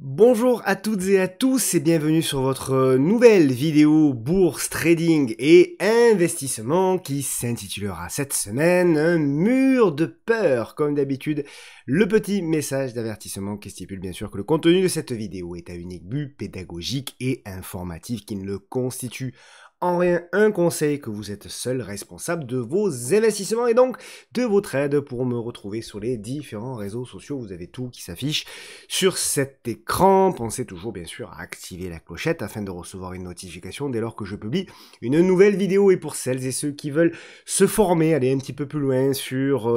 Bonjour à toutes et à tous et bienvenue sur votre nouvelle vidéo bourse, trading et investissement qui s'intitulera cette semaine un mur de peur. Comme d'habitude, le petit message d'avertissement qui stipule bien sûr que le contenu de cette vidéo est à unique but pédagogique et informatif qui ne le constitue en rien un conseil, que vous êtes seul responsable de vos investissements et donc de vos trades. Pour me retrouver sur les différents réseaux sociaux, vous avez tout qui s'affiche sur cet écran. Pensez toujours bien sûr à activer la clochette afin de recevoir une notification dès lors que je publie une nouvelle vidéo. Et pour celles et ceux qui veulent se former, aller un petit peu plus loin sur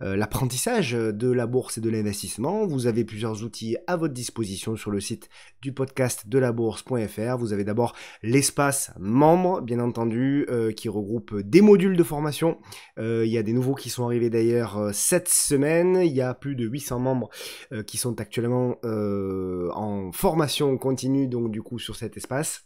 l'apprentissage de la bourse et de l'investissement, vous avez plusieurs outils à votre disposition sur le site du podcast de labourse.fr. Vous avez d'abord l'espace membres, bien entendu, qui regroupe des modules de formation. Il y a des nouveaux qui sont arrivés d'ailleurs cette semaine. Il y a plus de 800 membres qui sont actuellement en formation continue, donc du coup sur cet espace.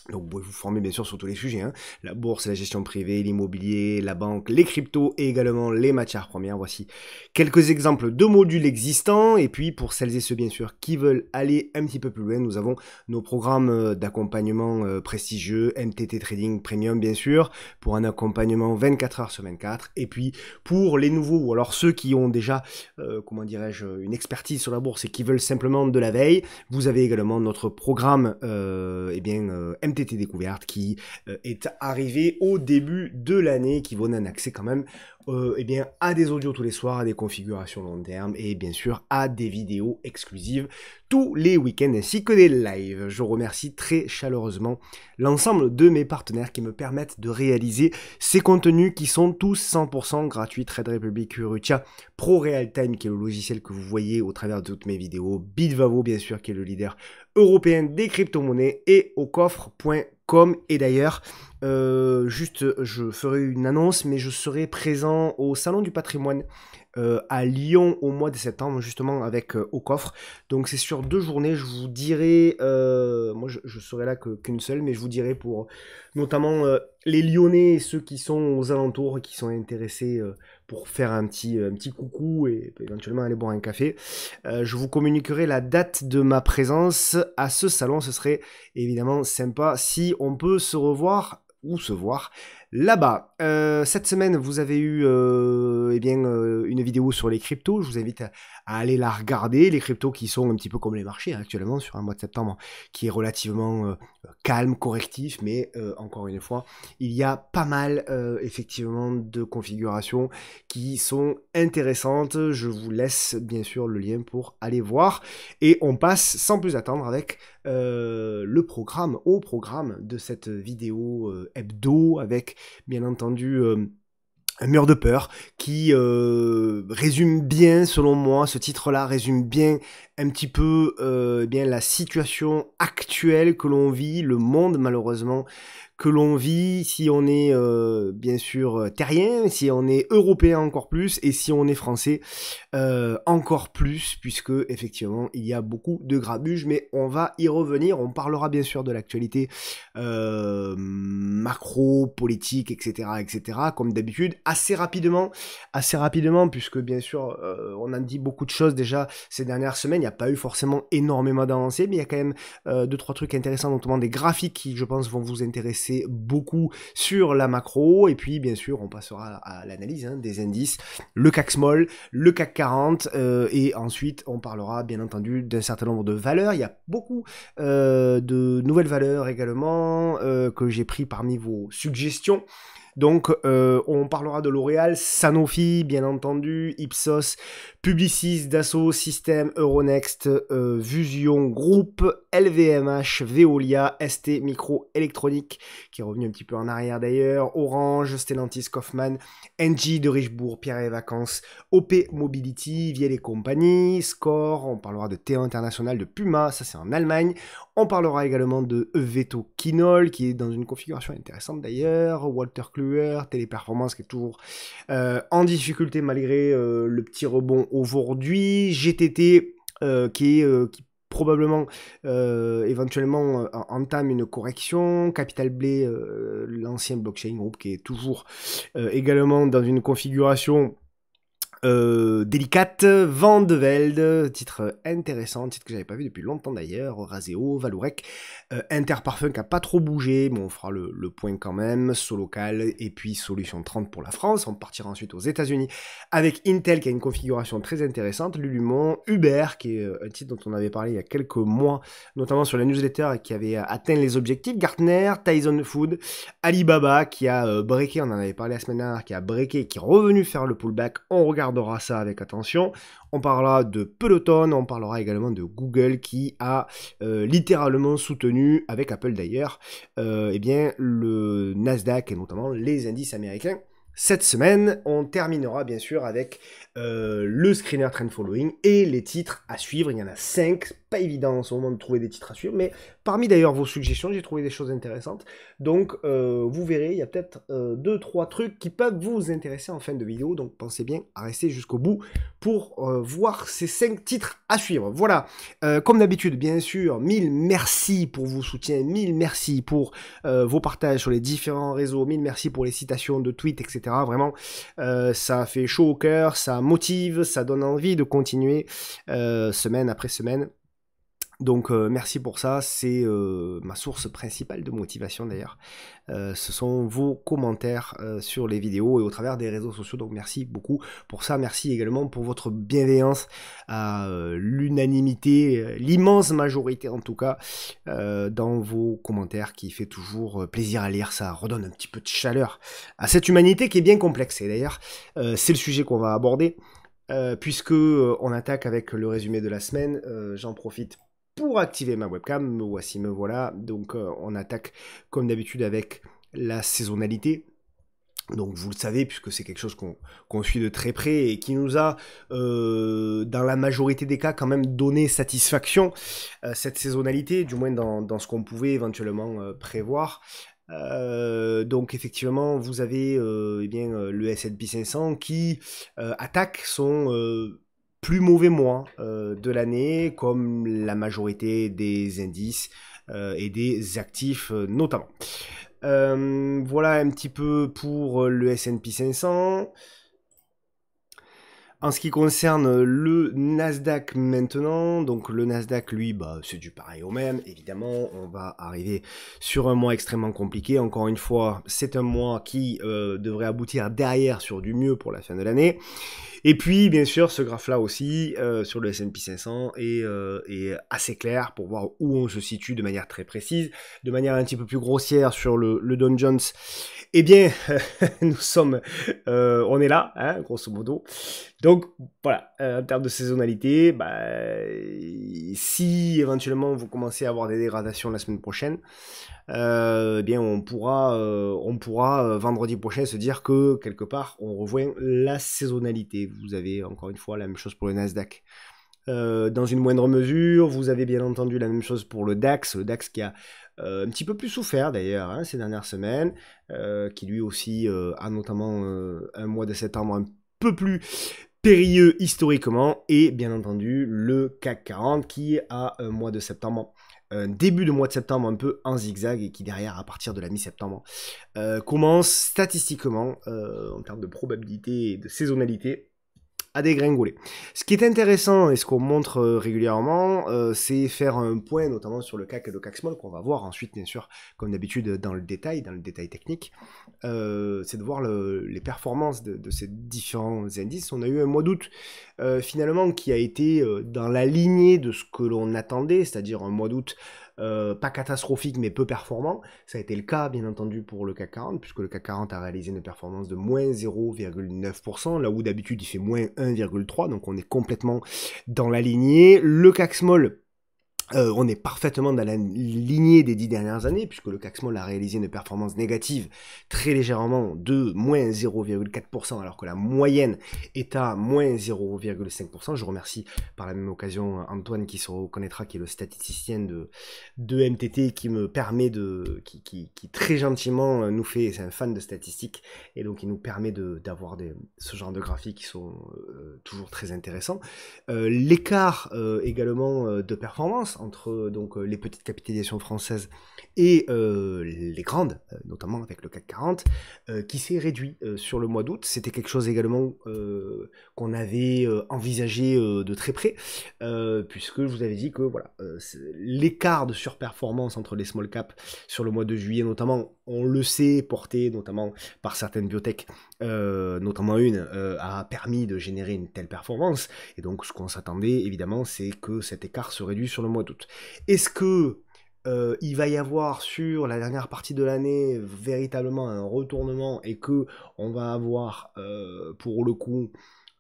Donc vous pouvez vous former bien sûr sur tous les sujets, hein. La bourse, la gestion privée, l'immobilier, la banque, les cryptos et également les matières premières. Voici quelques exemples de modules existants. Et puis pour celles et ceux bien sûr qui veulent aller un petit peu plus loin, nous avons nos programmes d'accompagnement prestigieux, MTT Trading Premium bien sûr, pour un accompagnement 24 heures sur 24. Et puis pour les nouveaux, ou alors ceux qui ont déjà, une expertise sur la bourse et qui veulent simplement de la veille, vous avez également notre programme MTT Découverte qui est arrivé au début de l'année, qui vous donne un accès quand même à des audios tous les soirs, à des configurations long terme et bien sûr à des vidéos exclusives tous les week-ends ainsi que des lives. Je remercie très chaleureusement l'ensemble de mes partenaires qui me permettent de réaliser ces contenus qui sont tous 100% gratuits. Trade Republic, Rutia, Pro Real Time qui est le logiciel que vous voyez au travers de toutes mes vidéos, Bitvavo bien sûr qui est le leader européen des crypto-monnaies et aucoffre.com. Et d'ailleurs, je ferai une annonce, mais je serai présent au Salon du Patrimoine à Lyon au mois de septembre, justement avec Aucoffre. Donc c'est sur 2 journées, je vous dirai, moi je serai là qu'une seule, mais je vous dirai pour notamment les Lyonnais et ceux qui sont aux alentours et qui sont intéressés pour faire un petit coucou et éventuellement aller boire un café. Je vous communiquerai la date de ma présence à ce salon. Ce serait évidemment sympa si on peut se revoir ou se voir là-bas. Cette semaine, vous avez eu une vidéo sur les cryptos. Je vous invite à aller la regarder. Les cryptos qui sont un petit peu comme les marchés actuellement sur un mois de septembre qui est relativement calme, correctif, mais encore une fois, il y a pas mal effectivement de configurations qui sont intéressantes. Je vous laisse bien sûr le lien pour aller voir. Et on passe sans plus attendre avec au programme de cette vidéo hebdo avec bien entendu un mur de peur qui résume bien, selon moi, ce titre-là résume bien un petit peu la situation actuelle que l'on vit, le monde malheureusement que l'on vit, si on est bien sûr terrien, si on est européen encore plus, et si on est français encore plus, puisque effectivement il y a beaucoup de grabuge, mais on va y revenir. On parlera bien sûr de l'actualité macro, politique, etc., comme d'habitude, assez rapidement, puisque bien sûr on a dit beaucoup de choses déjà ces dernières semaines. Il n'y a pas eu forcément énormément d'avancées, mais il y a quand même 2-3 trucs intéressants, notamment des graphiques qui, je pense, vont vous intéresser beaucoup sur la macro. Et puis bien sûr on passera à l'analyse des indices, le CAC Small, le CAC 40 et ensuite on parlera bien entendu d'un certain nombre de valeurs. Il y a beaucoup de nouvelles valeurs également que j'ai pris parmi vos suggestions. Donc on parlera de L'Oréal, Sanofi, bien entendu, Ipsos, Publicis, Dassault, Système, Euronext, Vusion Group, LVMH, Veolia, ST Microélectronique, qui est revenu un petit peu en arrière d'ailleurs, Orange, Stellantis, Kaufmann, Engie de Richebourg, Pierre et Vacances, OP Mobility, Viel et compagnie, Score, on parlera de T1 International, de Puma, ça c'est en Allemagne. On parlera également de Veto Quinol, qui est dans une configuration intéressante d'ailleurs, Walter Kluwer, Téléperformance qui est toujours en difficulté malgré le petit rebond aujourd'hui, GTT qui probablement éventuellement entame une correction, Capital Blé, l'ancien blockchain group qui est toujours également dans une configuration Délicate, Van de Velde, titre intéressant, titre que j'avais pas vu depuis longtemps d'ailleurs, Raseo, Valorec, Interparfum qui a pas trop bougé, bon on fera le point quand même, Solocal, et puis Solution 30 pour la France, on partira ensuite aux États-Unis avec Intel qui a une configuration très intéressante, Lulumon, Uber qui est un titre dont on avait parlé il y a quelques mois, notamment sur la newsletter et qui avait atteint les objectifs, Gartner, Tyson Food, Alibaba qui a breaké, on en avait parlé la semaine dernière, qui a breaké, qui est revenu faire le pullback, on regardera ça avec attention. On parlera de Peloton, on parlera également de Google qui a littéralement soutenu, avec Apple d'ailleurs, eh bien, le Nasdaq et notamment les indices américains. Cette semaine, on terminera bien sûr avec le screener trend following et les titres à suivre. Il y en a 5, pas évident en ce moment de trouver des titres à suivre, mais parmi d'ailleurs vos suggestions, j'ai trouvé des choses intéressantes. Donc vous verrez, il y a peut-être 2-3 trucs qui peuvent vous intéresser en fin de vidéo, donc pensez bien à rester jusqu'au bout pour voir ces 5 titres à suivre. Voilà, comme d'habitude, bien sûr, 1000 merci pour vos soutiens, 1000 merci pour vos partages sur les différents réseaux, 1000 merci pour les citations de tweets, etc. Vraiment, ça fait chaud au cœur, ça motive, ça donne envie de continuer semaine après semaine. Donc merci pour ça, c'est ma source principale de motivation d'ailleurs. Ce sont vos commentaires sur les vidéos et au travers des réseaux sociaux, donc merci beaucoup pour ça. Merci également pour votre bienveillance à l'unanimité, l'immense majorité en tout cas, dans vos commentaires qui fait toujours plaisir à lire. Ça redonne un petit peu de chaleur à cette humanité qui est bien complexe. Et d'ailleurs, c'est le sujet qu'on va aborder, puisque on attaque avec le résumé de la semaine. J'en profite pour activer ma webcam, me voici, me voilà. Donc on attaque comme d'habitude avec la saisonnalité. Donc vous le savez, puisque c'est quelque chose qu'on suit de très près et qui nous a, dans la majorité des cas, quand même donné satisfaction, cette saisonnalité, du moins dans ce qu'on pouvait éventuellement prévoir. Donc effectivement, vous avez eh bien, le S&P 500 qui attaque son plus mauvais mois de l'année, comme la majorité des indices et des actifs notamment. Voilà un petit peu pour le S&P 500. En ce qui concerne le Nasdaq maintenant, donc le Nasdaq lui, bah, c'est du pareil au même, évidemment, on va arriver sur un mois extrêmement compliqué, encore une fois, c'est un mois qui devrait aboutir derrière sur du mieux pour la fin de l'année. Et puis, bien sûr, ce graphe-là aussi, sur le S&P 500, est assez clair pour voir où on se situe de manière très précise, de manière un petit peu plus grossière sur le Dow Jones. Eh bien, nous sommes, on est là, hein, grosso modo. Donc, voilà, en termes de saisonnalité, bah, si éventuellement vous commencez à avoir des dégradations la semaine prochaine, eh bien on pourra vendredi prochain se dire que quelque part on revoit la saisonnalité. Vous avez encore une fois la même chose pour le Nasdaq. Dans une moindre mesure, vous avez bien entendu la même chose pour le DAX qui a un petit peu plus souffert d'ailleurs hein, ces dernières semaines, qui lui aussi a notamment un mois de septembre un peu plus périlleux historiquement, et bien entendu le CAC 40 qui a un mois de septembre, un début de mois de septembre un peu en zigzag et qui derrière à partir de la mi-septembre commence statistiquement en termes de probabilité et de saisonnalité à dégringoler. Ce qui est intéressant et ce qu'on montre régulièrement, c'est faire un point notamment sur le CAC et le CAC Small qu'on va voir ensuite bien sûr comme d'habitude dans le détail technique, c'est de voir les performances de ces différents indices. On a eu un mois d'août finalement qui a été dans la lignée de ce que l'on attendait, c'est-à-dire un mois d'août pas catastrophique mais peu performant. Ça a été le cas bien entendu pour le CAC 40 puisque le CAC 40 a réalisé une performance de moins 0,9%, là où d'habitude il fait moins 1,3%, donc on est complètement dans la lignée. Le CAC Small, on est parfaitement dans la lignée des 10 dernières années, puisque le CAC Small a réalisé une performance négative très légèrement de moins 0,4%, alors que la moyenne est à moins 0,5%. Je remercie par la même occasion Antoine qui se reconnaîtra, qui est le statisticien de MTT, qui me permet qui très gentiment nous fait, c'est un fan de statistiques, et donc il nous permet d'avoir ce genre de graphiques qui sont toujours très intéressants. L'écart également de performance différence entre donc les petites capitalisations françaises et les grandes, notamment avec le CAC 40, qui s'est réduit sur le mois d'août. C'était quelque chose également qu'on avait envisagé de très près, puisque je vous avais dit que voilà, l'écart de surperformance entre les small caps sur le mois de juillet notamment, on le sait, porté notamment par certaines biotech, notamment une, a permis de générer une telle performance. Et donc ce qu'on s'attendait évidemment, c'est que cet écart se réduit sur le mois d'août. Est-ce que il va y avoir sur la dernière partie de l'année véritablement un retournement et que on va avoir pour le coup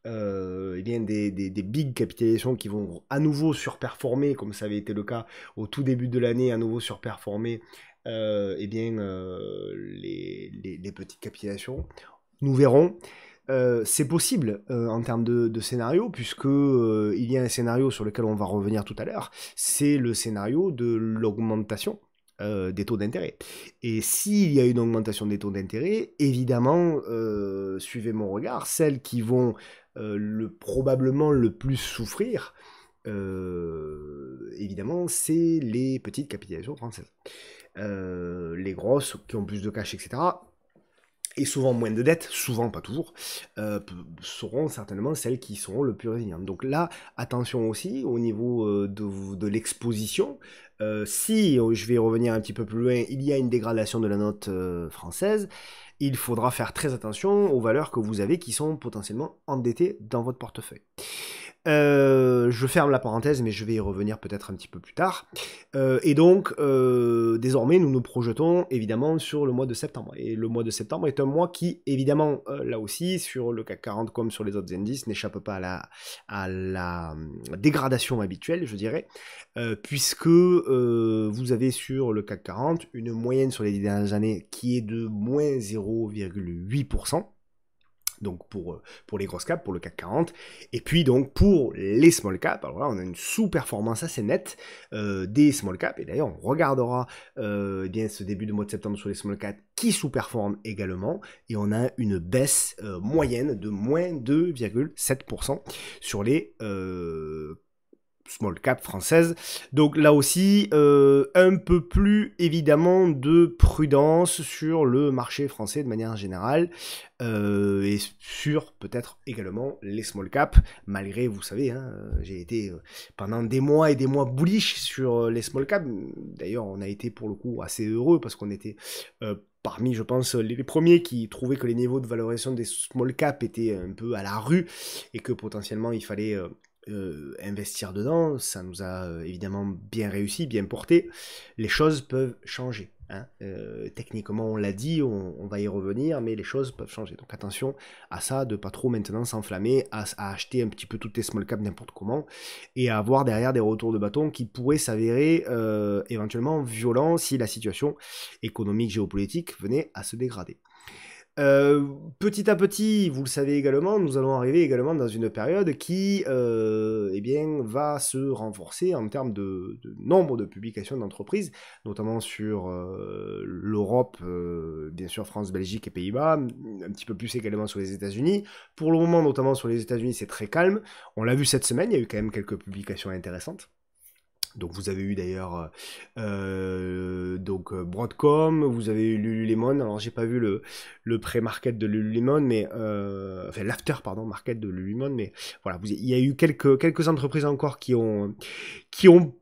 eh bien des big capitalisations qui vont à nouveau surperformer comme ça avait été le cas au tout début de l'année, à nouveau surperformer eh bien les petites capitalisations. Nous verrons. C'est possible en termes de scénario, puisque il y a un scénario sur lequel on va revenir tout à l'heure, c'est le scénario de l'augmentation des taux d'intérêt. Et s'il y a une augmentation des taux d'intérêt, évidemment, suivez mon regard, celles qui vont probablement le plus souffrir, évidemment, c'est les petites capitalisations françaises. Les grosses qui ont plus de cash, etc., et souvent moins de dettes, souvent pas toujours, seront certainement celles qui seront le plus résilientes. Donc là, attention aussi au niveau de l'exposition. Si, je vais revenir un petit peu plus loin, il y a une dégradation de la note française, il faudra faire très attention aux valeurs que vous avez qui sont potentiellement endettées dans votre portefeuille. Je ferme la parenthèse, mais je vais y revenir peut-être un petit peu plus tard. Et donc, désormais, nous nous projetons évidemment sur le mois de septembre. Et le mois de septembre est un mois qui, évidemment, là aussi, sur le CAC 40 comme sur les autres indices, n'échappe pas à la dégradation habituelle, je dirais, puisque vous avez sur le CAC 40 une moyenne sur les 10 dernières années qui est de moins 0,8%. Donc pour les grosses caps, pour le CAC 40, et puis donc pour les small caps, alors là on a une sous-performance assez nette des small caps, et d'ailleurs on regardera eh bien ce début de mois de septembre sur les small caps qui sous-performent également, et on a une baisse moyenne de moins 2,7% sur les small cap française. Donc là aussi, un peu plus évidemment de prudence sur le marché français de manière générale, et sur peut-être également les small cap, malgré, vous savez, hein, j'ai été pendant des mois et des mois bullish sur les small cap. D'ailleurs, on a été pour le coup assez heureux parce qu'on était parmi, je pense, les premiers qui trouvaient que les niveaux de valorisation des small cap étaient un peu à la rue et que potentiellement il fallait investir dedans. Ça nous a évidemment bien réussi, bien porté. Les choses peuvent changer. Hein. Techniquement, on l'a dit, on va y revenir, mais les choses peuvent changer. Donc attention à ça, de pas trop maintenant s'enflammer, à acheter un petit peu toutes les small caps n'importe comment, et à avoir derrière des retours de bâton qui pourraient s'avérer éventuellement violents si la situation économique, géopolitique venait à se dégrader. Petit à petit, vous le savez également, nous allons arriver également dans une période qui eh bien, va se renforcer en termes de nombre de publications d'entreprises, notamment sur l'Europe, bien sûr France, Belgique et Pays-Bas, un petit peu plus également sur les États-Unis. Pour le moment, notamment sur les États-Unis, c'est très calme. On l'a vu cette semaine, il y a eu quand même quelques publications intéressantes. Donc vous avez eu d'ailleurs Broadcom, vous avez eu Lululemon. Alors j'ai pas vu le pré-market de Lululemon, mais enfin l'after pardon market de Lululemon, mais voilà, il y a eu quelques entreprises encore qui ont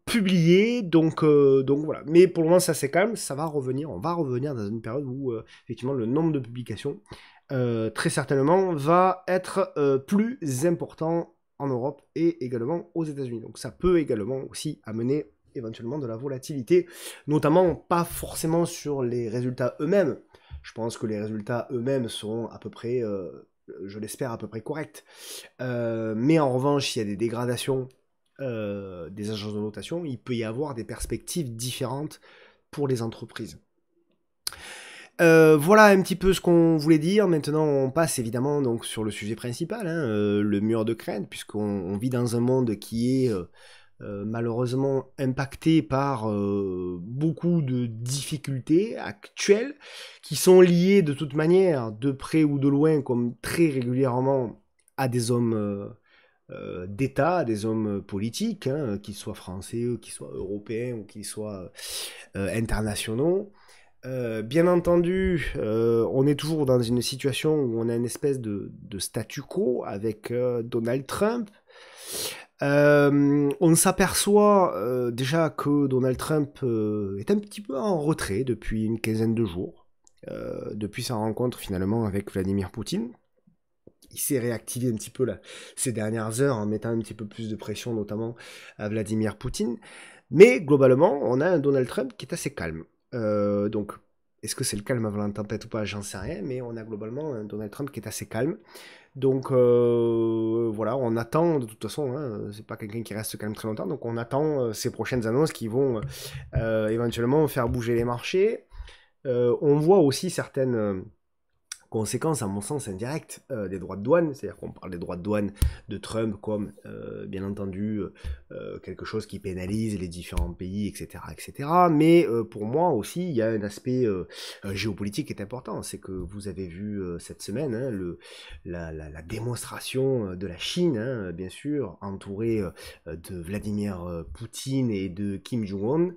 publié, donc voilà. Mais pour le moment ça c'est calme, ça va revenir, on va revenir dans une période où effectivement le nombre de publications très certainement va être plus important en Europe et également aux États-Unis. Donc ça peut également aussi amener éventuellement de la volatilité, notamment pas forcément sur les résultats eux-mêmes. Je pense que les résultats eux-mêmes seront à peu près, je l'espère, à peu près corrects. Mais en revanche, s'il y a des dégradations des agences de notation, il peut y avoir des perspectives différentes pour les entreprises. Voilà un petit peu ce qu'on voulait dire. Maintenant, on passe évidemment donc sur le sujet principal, hein, le mur de crainte, puisqu'on vit dans un monde qui est malheureusement impacté par beaucoup de difficultés actuelles qui sont liées de toute manière, de près ou de loin, comme très régulièrement, à des hommes d'État, des hommes politiques, hein, qu'ils soient français, qu'ils soient européens ou qu'ils soient internationaux. Bien entendu, on est toujours dans une situation où on a une espèce de statu quo avec Donald Trump. On s'aperçoit déjà que Donald Trump est un petit peu en retrait depuis une quinzaine de jours, depuis sa rencontre finalement avec Vladimir Poutine. Il s'est réactivé un petit peu là, ces dernières heures en mettant un petit peu plus de pression notamment à Vladimir Poutine. Mais globalement, on a un Donald Trump qui est assez calme. Donc, est-ce que c'est le calme avant la tempête ou pas? J'en sais rien, mais on a globalement un Donald Trump qui est assez calme. Donc voilà, on attend de toute façon, hein, c'est pas quelqu'un qui reste calme très longtemps, donc on attend ces prochaines annonces qui vont éventuellement faire bouger les marchés. On voit aussi certaines conséquence, à mon sens, indirecte des droits de douane, c'est-à-dire qu'on parle des droits de douane de Trump comme, bien entendu, quelque chose qui pénalise les différents pays, etc., etc. Mais pour moi aussi, il y a un aspect géopolitique qui est important. C'est que vous avez vu cette semaine hein, la démonstration de la Chine, hein, bien sûr, entourée de Vladimir Poutine et de Kim Jong-un,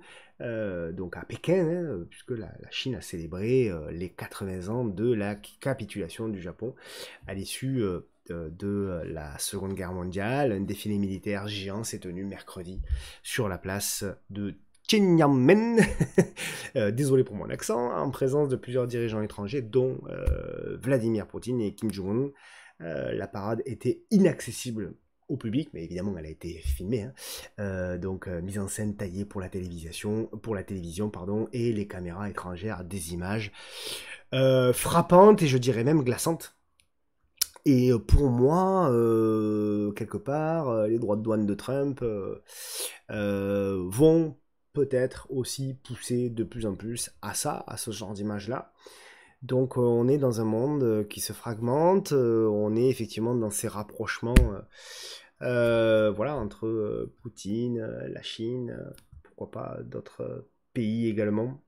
donc à Pékin, hein, puisque la Chine a célébré les 80 ans de la capitulation du Japon à l'issue de la Seconde Guerre mondiale. Un défilé militaire géant s'est tenu mercredi sur la place de Tiananmen, désolé pour mon accent, en présence de plusieurs dirigeants étrangers, dont Vladimir Poutine et Kim Jong-un. La parade était inaccessible au public, mais évidemment elle a été filmée, hein. Donc mise en scène taillée pour la télévision, pardon, et les caméras étrangères, des images frappantes et je dirais même glaçantes. Et pour moi, quelque part, les droits de douane de Trump vont peut-être aussi pousser de plus en plus à ça, à ce genre d'image-là. Donc on est dans un monde qui se fragmente, on est effectivement dans ces rapprochements voilà, entre Poutine, la Chine, pourquoi pas d'autres pays également.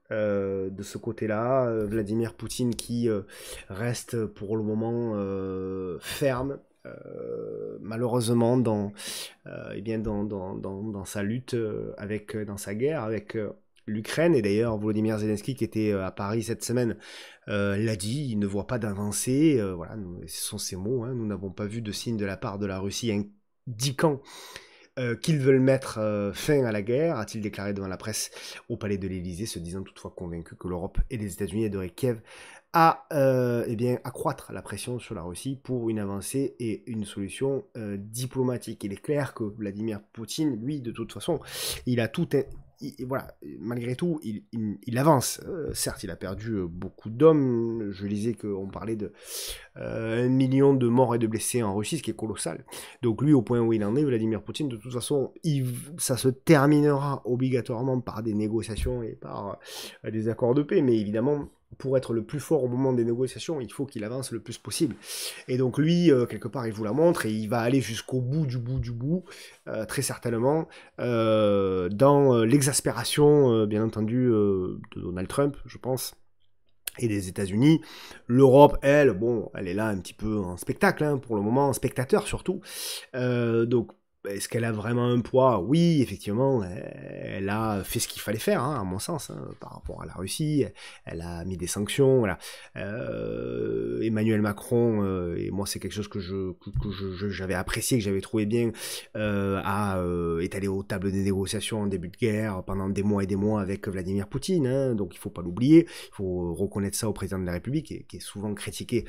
De ce côté-là, Vladimir Poutine qui reste pour le moment ferme, malheureusement eh bien dans sa lutte dans sa guerre avec l'Ukraine. Et d'ailleurs, Volodymyr Zelensky, qui était à Paris cette semaine, l'a dit, il ne voit pas d'avancée. Voilà, ce sont ses mots. Hein, nous n'avons pas vu de signe de la part de la Russie indiquant qu'ils veulent mettre fin à la guerre, a-t-il déclaré devant la presse au palais de l'Élysée, se disant toutefois convaincu que l'Europe et les États-Unis aideraient Kiev à eh bien, accroître la pression sur la Russie pour une avancée et une solution diplomatique. Il est clair que Vladimir Poutine, lui, de toute façon, il a tout... voilà, malgré tout, il avance. Certes, il a perdu beaucoup d'hommes. Je lisais qu'on parlait de 1 million de morts et de blessés en Russie, ce qui est colossal. Donc lui, au point où il en est, Vladimir Poutine, de toute façon, ça se terminera obligatoirement par des négociations et par des accords de paix. Mais évidemment, pour être le plus fort au moment des négociations, il faut qu'il avance le plus possible. Et donc lui, quelque part, il vous la montre et il va aller jusqu'au bout du bout, très certainement, dans l'exaspération, bien entendu, de Donald Trump, je pense, et des États-Unis. L'Europe, elle, bon, elle est là un petit peu en spectacle, hein, pour le moment, en spectateur surtout. Donc, est-ce qu'elle a vraiment un poids? Oui, effectivement, elle a fait ce qu'il fallait faire, hein, à mon sens, hein, par rapport à la Russie. Elle a mis des sanctions, voilà. Emmanuel Macron, et moi c'est quelque chose que j'avais apprécié, que j'avais trouvé bien, est allé aux tables des négociations en début de guerre pendant des mois et des mois avec Vladimir Poutine, hein, donc il faut pas l'oublier, il faut reconnaître ça au président de la République, qui est souvent critiqué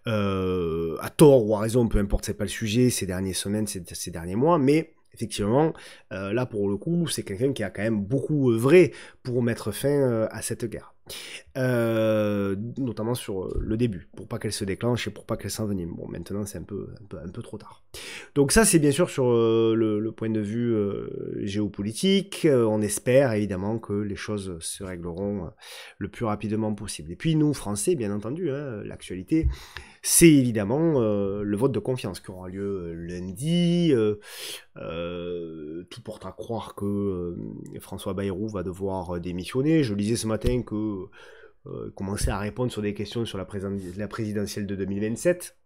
à tort ou à raison, peu importe, c'est pas le sujet, ces dernières semaines, ces derniers mois, mais effectivement, là pour le coup, c'est quelqu'un qui a quand même beaucoup œuvré pour mettre fin à cette guerre. Notamment sur le début, pour pas qu'elle se déclenche et pour pas qu'elle s'envenime. Bon, maintenant c'est un peu trop tard. Donc ça c'est bien sûr sur le point de vue géopolitique. On espère évidemment que les choses se régleront le plus rapidement possible. Et puis nous, Français, bien entendu, hein, l'actualité, c'est évidemment le vote de confiance qui aura lieu lundi. Tout porte à croire que François Bayrou va devoir démissionner. Je lisais ce matin que commençait à répondre sur des questions sur la présidentielle de 2027.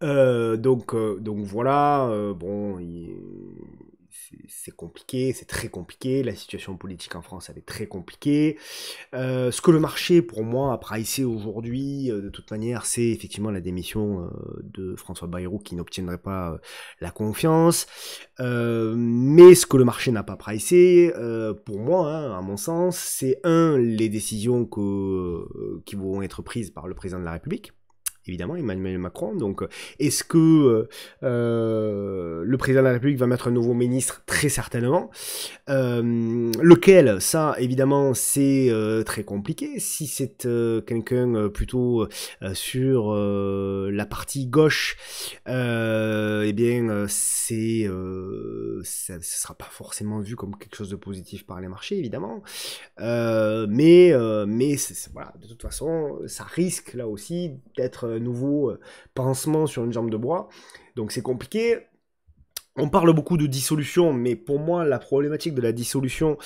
Donc voilà, bon, c'est compliqué, c'est très compliqué. La situation politique en France, elle est très compliquée. Ce que le marché, pour moi, a pricé aujourd'hui, de toute manière, c'est effectivement la démission de François Bayrou qui n'obtiendrait pas la confiance. Mais ce que le marché n'a pas pricé, pour moi, hein, à mon sens, c'est les décisions qui vont être prises par le président de la République. Évidemment, Emmanuel Macron. Donc, est-ce que le président de la République va mettre un nouveau ministre? Très certainement. Lequel? Ça, évidemment, c'est très compliqué. Si c'est quelqu'un plutôt sur la partie gauche, eh bien, ça sera pas forcément vu comme quelque chose de positif par les marchés, évidemment. Mais voilà, de toute façon, ça risque là aussi d'être un nouveau pansement sur une jambe de bois. Donc c'est compliqué. On parle beaucoup de dissolution, mais pour moi, la problématique de la dissolution,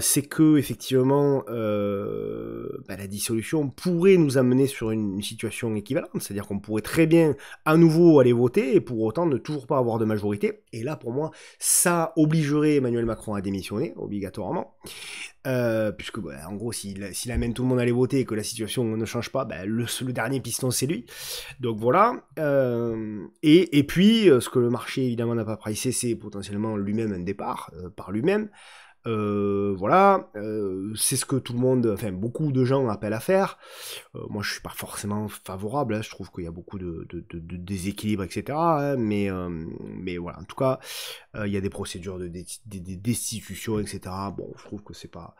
c'est que effectivement, la dissolution pourrait nous amener sur une situation équivalente, c'est-à-dire qu'on pourrait très bien à nouveau aller voter et pour autant ne toujours pas avoir de majorité. Et là, pour moi, ça obligerait Emmanuel Macron à démissionner obligatoirement. Puisque en gros s'il amène tout le monde à aller voter et que la situation ne change pas, le dernier piston c'est lui. Donc voilà. Et puis ce que le marché évidemment n'a pas pricé, c'est potentiellement lui-même un départ par lui-même. Voilà, c'est ce que tout le monde, enfin beaucoup de gens appellent à faire. Moi je suis pas forcément favorable, hein, je trouve qu'il y a beaucoup de déséquilibre, etc. Hein, mais voilà, en tout cas, il y a des procédures de destitution, etc. Bon, je trouve que c'est pas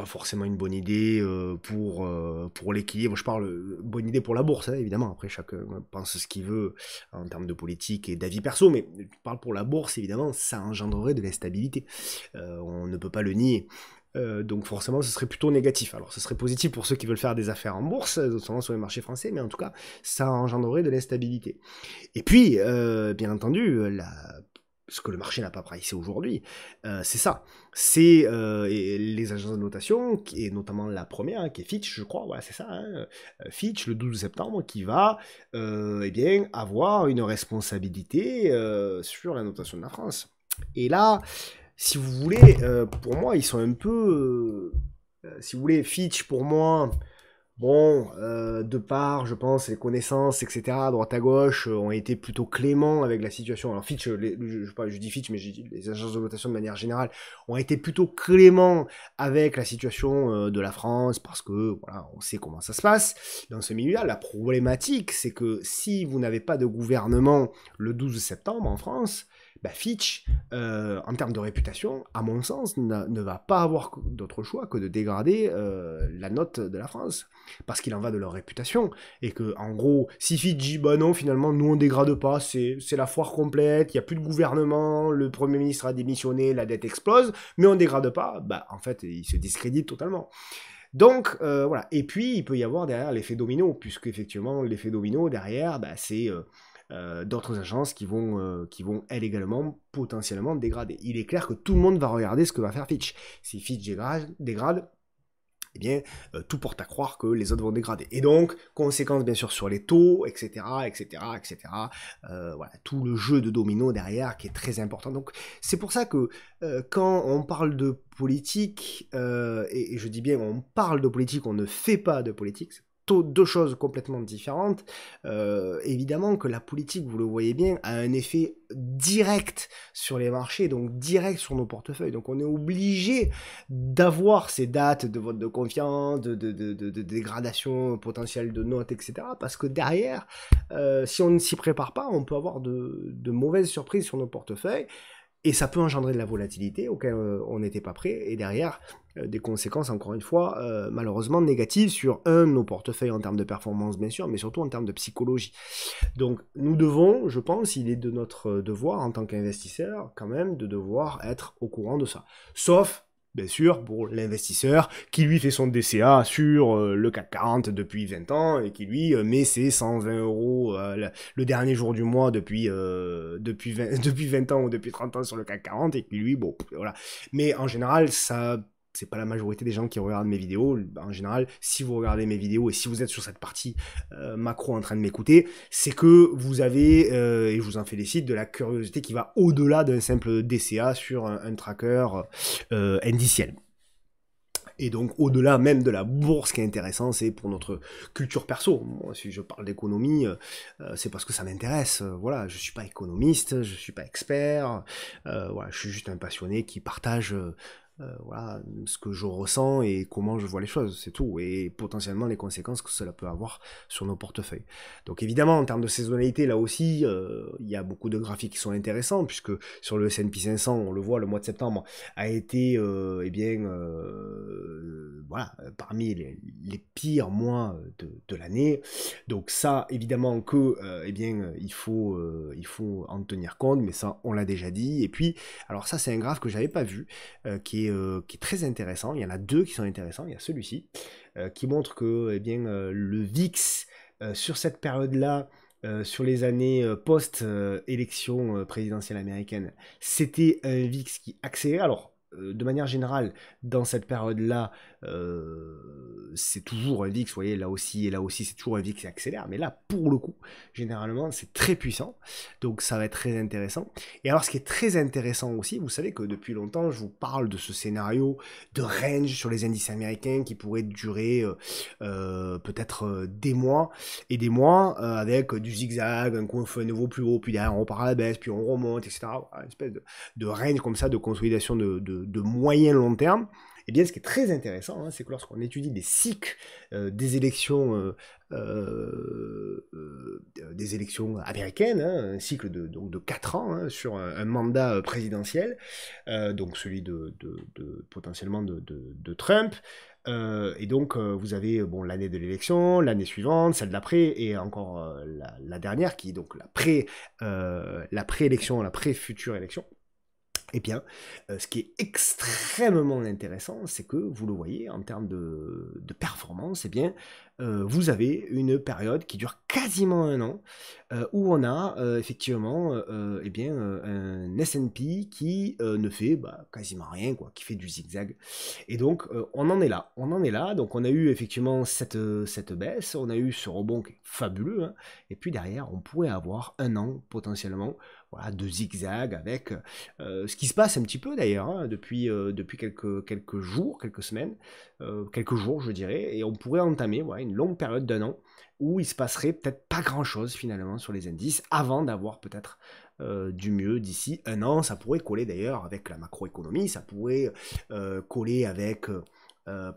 forcément une bonne idée pour l'équilibre. Je parle bonne idée pour la bourse, hein, évidemment. Après chacun pense ce qu'il veut en termes de politique et d'avis perso, mais je parle pour la bourse, évidemment, ça engendrerait de l'instabilité. On ne peut pas le nier. Donc forcément, ce serait plutôt négatif. Alors, ce serait positif pour ceux qui veulent faire des affaires en bourse, notamment sur les marchés français, mais en tout cas, ça engendrerait de l'instabilité. Et puis, bien entendu, ce que le marché n'a pas pricé aujourd'hui, c'est ça. C'est les agences de notation, et notamment la première, hein, qui est Fitch, je crois, voilà, c'est ça, hein, Fitch, le 12 septembre, qui va bien, avoir une responsabilité sur la notation de la France. Et là, si vous voulez, pour moi, ils sont un peu... si vous voulez, Fitch, pour moi, bon, de part, je pense, les connaissances, etc., à droite à gauche, ont été plutôt cléments avec la situation. Alors Fitch, je dis Fitch, mais je dis les agences de notation de manière générale, ont été plutôt cléments avec la situation de la France, parce que, voilà, on sait comment ça se passe dans ce milieu-là. La problématique, c'est que si vous n'avez pas de gouvernement le 12 septembre en France, Fitch, en termes de réputation, à mon sens, ne va pas avoir d'autre choix que de dégrader la note de la France. Parce qu'il en va de leur réputation. Et que, en gros, si Fitch dit, non, finalement, nous on dégrade pas, c'est la foire complète, il n'y a plus de gouvernement, le Premier ministre a démissionné, la dette explose, mais on dégrade pas, en fait, il se discrédite totalement. Donc, voilà. Et puis, il peut y avoir derrière l'effet domino, puisque, effectivement, l'effet domino, derrière, c'est... d'autres agences qui vont elles également potentiellement dégrader. Il est clair que tout le monde va regarder ce que va faire Fitch. Si Fitch dégrade, eh bien, tout porte à croire que les autres vont dégrader. Et donc, conséquences bien sûr sur les taux, etc., etc., etc. Voilà, tout le jeu de domino derrière qui est très important. Donc, c'est pour ça que quand on parle de politique, et je dis bien on parle de politique, on ne fait pas de politique, deux choses complètement différentes. Évidemment que la politique, vous le voyez bien, a un effet direct sur les marchés, donc direct sur nos portefeuilles. Donc on est obligé d'avoir ces dates de vote de confiance, de dégradation potentielle de notes, etc. Parce que derrière, si on ne s'y prépare pas, on peut avoir de mauvaises surprises sur nos portefeuilles. Et ça peut engendrer de la volatilité auquel on n'était pas prêt, et derrière, des conséquences, encore une fois, malheureusement négatives sur nos portefeuilles en termes de performance, bien sûr, mais surtout en termes de psychologie. Donc, nous devons, je pense, il est de notre devoir, en tant qu'investisseur, quand même, de devoir être au courant de ça. Sauf, bien sûr, pour l'investisseur qui, lui, fait son DCA sur le CAC 40 depuis 20 ans, et qui, lui, met ses 120 euros le dernier jour du mois depuis 20 ans ou depuis 30 ans sur le CAC 40, et qui, lui, bon, voilà. Mais en général, ça c'est pas la majorité des gens qui regardent mes vidéos. En général, si vous regardez mes vidéos et si vous êtes sur cette partie macro en train de m'écouter, c'est que vous avez, et je vous en félicite, de la curiosité qui va au-delà d'un simple DCA sur un tracker indiciel. Et donc, au-delà même de la bourse, ce qui est intéressant, c'est pour notre culture perso. Moi, si je parle d'économie, c'est parce que ça m'intéresse. Voilà, je suis pas économiste, je suis pas expert. Voilà, je suis juste un passionné qui partage voilà, ce que je ressens et comment je vois les choses, c'est tout. Et potentiellement les conséquences que cela peut avoir sur nos portefeuilles. Donc évidemment, en termes de saisonnalité, là aussi, il y a beaucoup de graphiques qui sont intéressants, puisque sur le S&P 500, on le voit, le mois de septembre a été, eh bien, voilà, parmi les pires mois de l'année. Donc ça, évidemment que, eh bien, il faut en tenir compte, mais ça, on l'a déjà dit. Et puis, alors ça, c'est un graphe que j'avais pas vu, qui est très intéressant. Il y en a deux qui sont intéressants. Il y a celui-ci qui montre que eh bien, le VIX sur cette période-là, sur les années post-élection présidentielle américaine, c'était un VIX qui accélérait. Alors, de manière générale, dans cette période-là, c'est toujours un VIX, vous voyez, là aussi et là aussi, c'est toujours un VIX qui accélère, mais là, pour le coup, généralement, c'est très puissant, donc ça va être très intéressant. Et alors, ce qui est très intéressant aussi, vous savez que depuis longtemps, je vous parle de ce scénario de range sur les indices américains qui pourrait durer peut-être des mois et des mois, avec du zigzag, un coup on fait un nouveau plus haut, puis derrière on repart à la baisse, puis on remonte, etc. Voilà, une espèce de range comme ça, de consolidation de moyen long terme. Et bien, ce qui est très intéressant, hein, c'est que lorsqu'on étudie des cycles des élections américaines, hein, un cycle de 4 ans hein, sur un mandat présidentiel, donc celui potentiellement de Trump. Et donc, vous avez bon, l'année de l'élection, l'année suivante, celle d'après, et encore la dernière, qui est donc la préélection, la pré-future élection. Eh bien, ce qui est extrêmement intéressant, c'est que, vous le voyez, en termes de performance, eh bien, vous avez une période qui dure quasiment un an, où on a effectivement eh bien, un S&P qui ne fait quasiment rien, quoi, qui fait du zigzag. Et donc, on en est là. Donc, on a eu effectivement cette baisse, on a eu ce rebond qui est fabuleux, hein, et puis derrière, on pourrait avoir un an potentiellement, voilà, de zigzag avec ce qui se passe un petit peu d'ailleurs hein, depuis quelques jours, quelques semaines, quelques jours je dirais, et on pourrait entamer voilà, une longue période d'un an où il se passerait peut-être pas grand-chose finalement sur les indices avant d'avoir peut-être du mieux d'ici un an. Ça pourrait coller d'ailleurs avec la macroéconomie, ça pourrait coller avec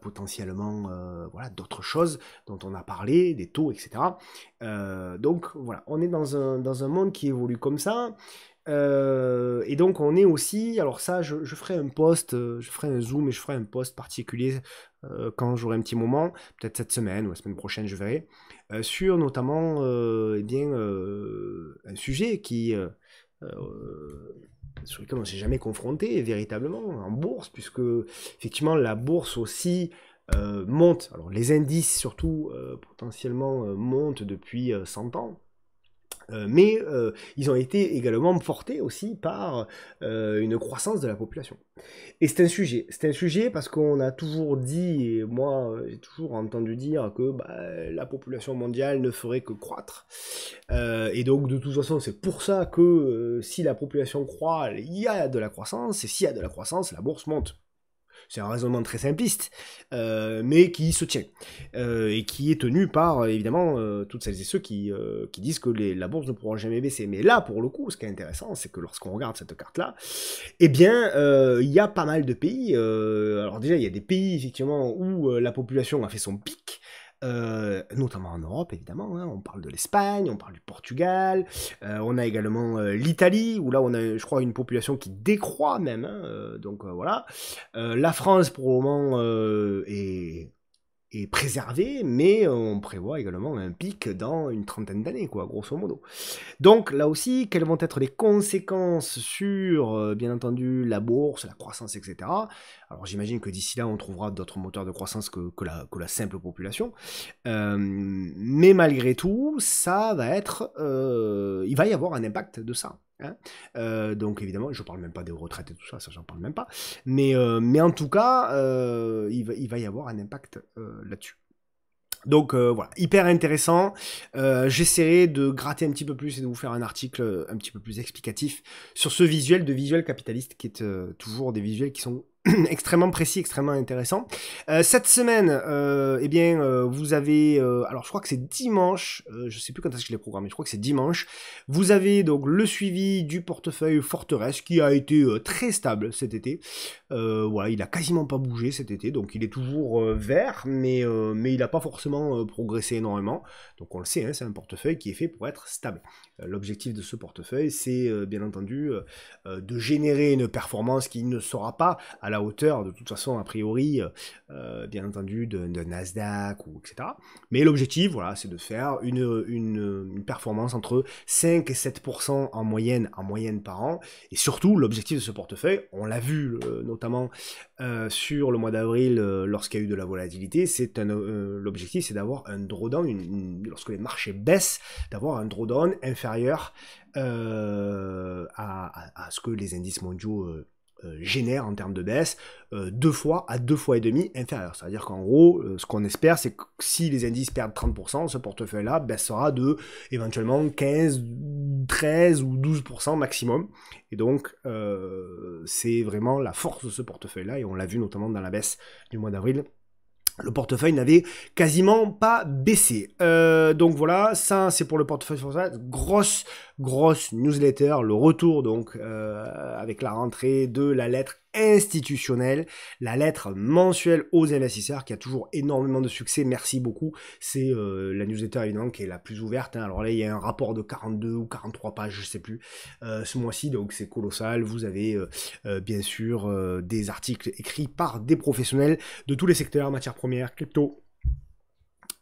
potentiellement voilà, d'autres choses dont on a parlé, des taux, etc. Donc voilà, on est dans un monde qui évolue comme ça. Et donc on est aussi, alors ça je ferai un post, je ferai un zoom et je ferai un post particulier quand j'aurai un petit moment, peut-être cette semaine ou la semaine prochaine je verrai, sur notamment eh bien, un sujet qui sur lequel on ne s'est jamais confronté véritablement en bourse, puisque effectivement la bourse aussi monte, alors les indices surtout potentiellement montent depuis 100 ans. Mais ils ont été également portés aussi par une croissance de la population. Et c'est un sujet parce qu'on a toujours dit, et moi j'ai toujours entendu dire que la population mondiale ne ferait que croître. Et donc de toute façon c'est pour ça que si la population croît, il y a de la croissance, et s'il y a de la croissance, la bourse monte. C'est un raisonnement très simpliste, mais qui se tient, et qui est tenu par, évidemment, toutes celles et ceux qui disent que la bourse ne pourra jamais baisser. Mais là, pour le coup, ce qui est intéressant, c'est que lorsqu'on regarde cette carte-là, eh bien, il y a pas mal de pays. Alors déjà, il y a des pays, effectivement, où la population a fait son pic, notamment en Europe évidemment, hein. On parle de l'Espagne, on parle du Portugal, on a également l'Italie, où là on a je crois une population qui décroît même, hein, donc voilà. La France pour le moment est préservée, mais on prévoit également un pic dans une trentaine d'années, quoi, grosso modo. Donc là aussi, quelles vont être les conséquences sur, bien entendu, la bourse, la croissance, etc. Alors j'imagine que d'ici là, on trouvera d'autres moteurs de croissance que la simple population. Mais malgré tout, ça va être, il va y avoir un impact de ça. Hein. Donc évidemment, je parle même pas des retraites et tout ça, ça j'en parle même pas. Mais en tout cas, il va y avoir un impact là-dessus. Donc voilà, hyper intéressant. J'essaierai de gratter un petit peu plus et de vous faire un article un petit peu plus explicatif sur ce visuel de visuel capitaliste qui est toujours des visuels qui sont extrêmement précis, extrêmement intéressant. Cette semaine, eh bien, vous avez, alors je crois que c'est dimanche, je sais plus quand est-ce que je l'ai programmé, je crois que c'est dimanche. Vous avez donc le suivi du portefeuille Forteresse qui a été très stable cet été. Voilà, il a quasiment pas bougé cet été, donc il est toujours vert, mais il n'a pas forcément progressé énormément. Donc on le sait, hein, c'est un portefeuille qui est fait pour être stable. L'objectif de ce portefeuille, c'est bien entendu de générer une performance qui ne sera pas à la hauteur, de toute façon, a priori, bien entendu, de Nasdaq, ou etc. Mais l'objectif, voilà, c'est de faire une performance entre 5 et 7% en moyenne par an. Et surtout, l'objectif de ce portefeuille, on l'a vu notamment sur le mois d'avril, lorsqu'il y a eu de la volatilité, l'objectif, c'est d'avoir un drawdown, lorsque les marchés baissent, d'avoir un drawdown inférieur à ce que les indices mondiaux génère en termes de baisse 2 fois à 2 fois et demi inférieur. C'est-à-dire qu'en gros, ce qu'on espère, c'est que si les indices perdent 30%, ce portefeuille-là baissera de éventuellement 15, 13 ou 12% maximum. Et donc, c'est vraiment la force de ce portefeuille-là, et on l'a vu notamment dans la baisse du mois d'avril. Le portefeuille n'avait quasiment pas baissé. Donc voilà, ça c'est pour le portefeuille Forteresse. Grosse newsletter, le retour donc avec la rentrée de la lettre institutionnelle, la lettre mensuelle aux investisseurs qui a toujours énormément de succès. Merci beaucoup. C'est la newsletter évidemment qui est la plus ouverte. Hein. Alors là, il y a un rapport de 42 ou 43 pages, je sais plus, ce mois-ci, donc c'est colossal. Vous avez bien sûr des articles écrits par des professionnels de tous les secteurs, matières premières, crypto,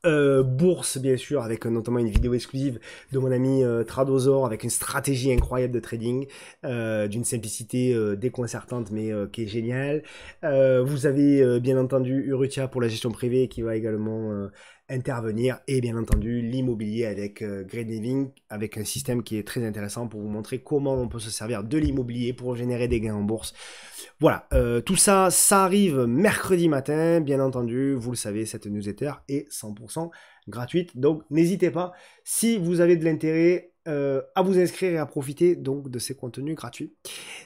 bourse bien sûr, avec notamment une vidéo exclusive de mon ami Tradosor avec une stratégie incroyable de trading d'une simplicité déconcertante mais qui est géniale. Vous avez bien entendu Urrutia pour la gestion privée qui va également intervenir, et bien entendu l'immobilier avec Great Living, avec un système qui est très intéressant pour vous montrer comment on peut se servir de l'immobilier pour générer des gains en bourse. Voilà, tout ça, ça arrive mercredi matin, bien entendu, vous le savez, cette newsletter est 100% gratuite, donc n'hésitez pas, si vous avez de l'intérêt, à vous inscrire et à profiter donc de ces contenus gratuits.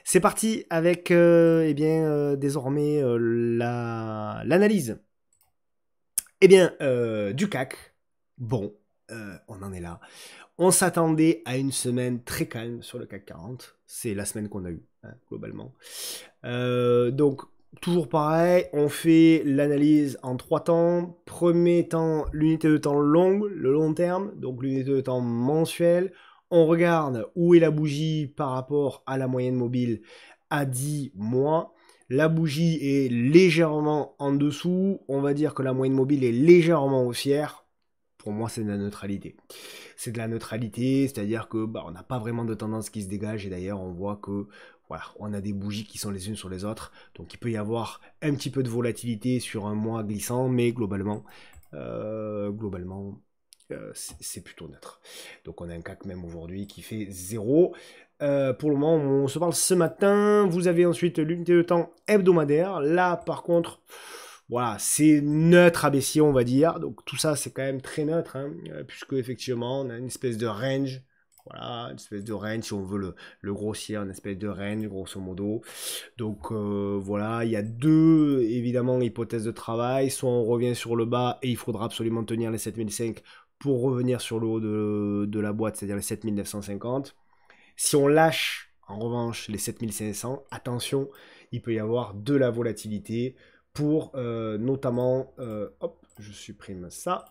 C'est parti avec, eh bien, désormais, l'analyse. Eh bien, du CAC, bon, on en est là. On s'attendait à une semaine très calme sur le CAC 40. C'est la semaine qu'on a eue, hein, globalement. Donc, toujours pareil, on fait l'analyse en 3 temps. Premier temps, l'unité de temps longue, le long terme, donc l'unité de temps mensuelle. On regarde où est la bougie par rapport à la moyenne mobile à 10 mois. La bougie est légèrement en dessous. On va dire que la moyenne mobile est légèrement haussière. Pour moi, c'est de la neutralité. C'est de la neutralité, c'est-à-dire que on n'a pas vraiment de tendance qui se dégage. Et d'ailleurs, on voit que voilà, on a des bougies qui sont les unes sur les autres. Donc, il peut y avoir un petit peu de volatilité sur un mois glissant, mais globalement, c'est plutôt neutre. Donc, on a un CAC même aujourd'hui qui fait 0. Pour le moment, on se parle ce matin. Vous avez ensuite l'unité de temps hebdomadaire. Là, par contre, voilà, c'est neutre à baissier, on va dire. Donc tout ça, c'est quand même très neutre, hein, puisque effectivement, on a une espèce de range. Voilà, une espèce de range, si on veut le grossier, une espèce de range, grosso modo. Donc voilà, il y a deux, évidemment, hypothèses de travail. Soit on revient sur le bas et il faudra absolument tenir les 7005 pour revenir sur le haut de la boîte, c'est-à-dire les 7950. Si on lâche, en revanche, les 7500, attention, il peut y avoir de la volatilité pour notamment, hop, je supprime ça,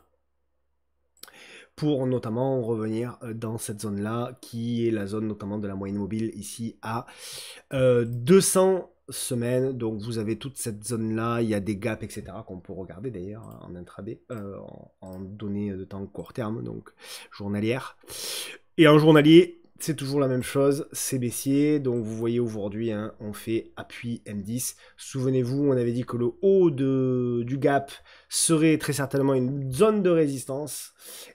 pour notamment revenir dans cette zone-là, qui est la zone notamment de la moyenne mobile, ici à 200 semaines. Donc vous avez toute cette zone-là, il y a des gaps, etc., qu'on peut regarder d'ailleurs en intraday, en données de temps court terme, donc journalière. Et en journalier, c'est toujours la même chose, c'est baissier, donc vous voyez aujourd'hui, hein, on fait appui M10. Souvenez-vous, on avait dit que le haut du gap serait très certainement une zone de résistance,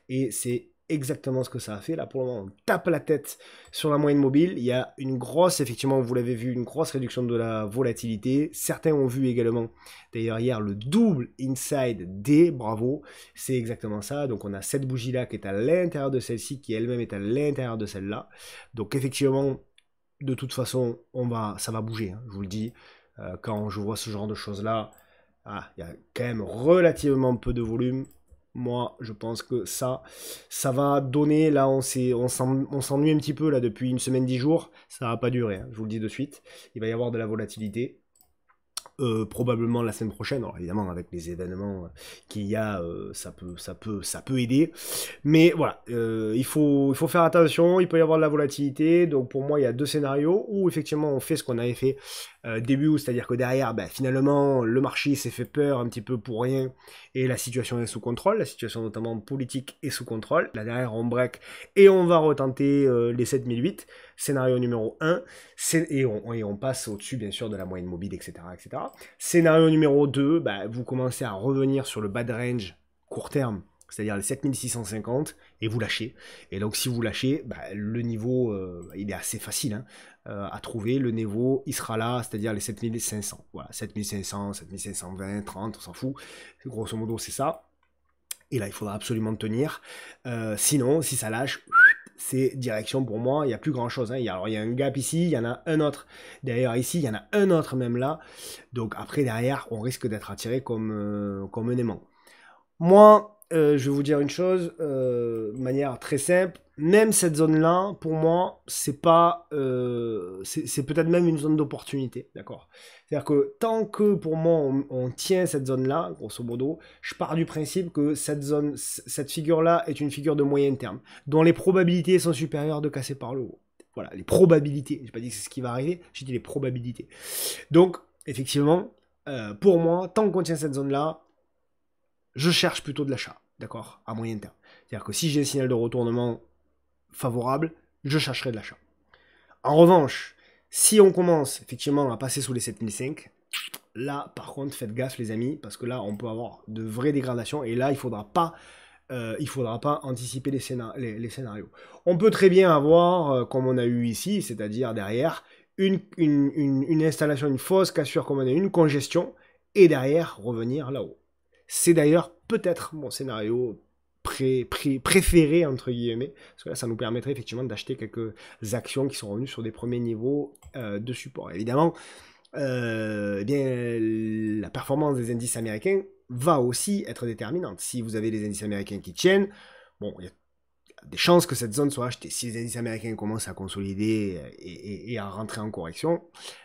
et c'est exactement ce que ça a fait. Là, pour le moment, on tape la tête sur la moyenne mobile. Il y a une grosse, effectivement, vous l'avez vu, une grosse réduction de la volatilité. Certains ont vu également, d'ailleurs, hier, le double inside D. Bravo. C'est exactement ça. Donc, on a cette bougie-là qui est à l'intérieur de celle-ci, qui elle-même est à l'intérieur de celle-là. Donc, effectivement, de toute façon, ça va bouger, hein, je vous le dis. Quand je vois ce genre de choses-là, il y a quand même relativement peu de volume. Moi, je pense que ça va donner. Là, on s'ennuie un petit peu là depuis une semaine, 10 jours. Ça va pas durer, hein, je vous le dis de suite. Il va y avoir de la volatilité. Probablement la semaine prochaine. Alors évidemment, avec les événements qu'il y a, ça peut aider. Mais voilà, il faut faire attention. Il peut y avoir de la volatilité. Donc pour moi, il y a deux scénarios où effectivement on fait ce qu'on avait fait début août, c'est-à-dire que derrière, finalement, le marché s'est fait peur un petit peu pour rien et la situation est sous contrôle. La situation notamment politique est sous contrôle. Là derrière, on break et on va retenter les 7008. Scénario numéro 1, et on passe au-dessus bien sûr de la moyenne mobile, etc. etc. Scénario numéro 2, vous commencez à revenir sur le bad range court terme, c'est-à-dire les 7650, et vous lâchez. Et donc si vous lâchez, le niveau, il est assez facile à trouver. Le niveau, il sera là, c'est-à-dire les 7500. Voilà, 7500, 7520, 30, on s'en fout. Grosso modo, c'est ça. Et là, il faudra absolument tenir. Sinon, si ça lâche, c'est direction pour moi, il n'y a plus grand chose. Alors il y a un gap ici, il y en a un autre derrière ici, il y en a un autre même là. Donc après derrière, on risque d'être attiré comme un aimant. Moi, je vais vous dire une chose, de manière très simple, même cette zone-là, pour moi, c'est pas, c'est peut-être même une zone d'opportunité, d'accord? C'est-à-dire que tant que pour moi on tient cette zone-là, grosso modo, je pars du principe que cette figure-là est une figure de moyen terme, dont les probabilités sont supérieures de casser par le haut. Voilà, les probabilités. J'ai pas dit que c'est ce qui va arriver, j'ai dit les probabilités. Donc, effectivement, pour moi, tant qu'on tient cette zone-là, je cherche plutôt de l'achat, d'accord, à moyen terme. C'est-à-dire que si j'ai un signal de retournement favorable, je chercherai de l'achat. En revanche, si on commence effectivement à passer sous les 7005, là par contre faites gaffe les amis, parce que là on peut avoir de vraies dégradations, et là il faudra pas anticiper les scénarios. On peut très bien avoir, comme on a eu ici, c'est-à-dire derrière, une installation, une fausse cassure comme on a eu, une congestion, et derrière revenir là-haut. C'est d'ailleurs peut-être mon scénario préféré, entre guillemets, parce que là, ça nous permettrait effectivement d'acheter quelques actions qui sont revenues sur des premiers niveaux de support. Évidemment, la performance des indices américains va aussi être déterminante. Si vous avez les indices américains qui tiennent, bon, il y a des chances que cette zone soit achetée. Si les indices américains commencent à consolider et à rentrer en correction,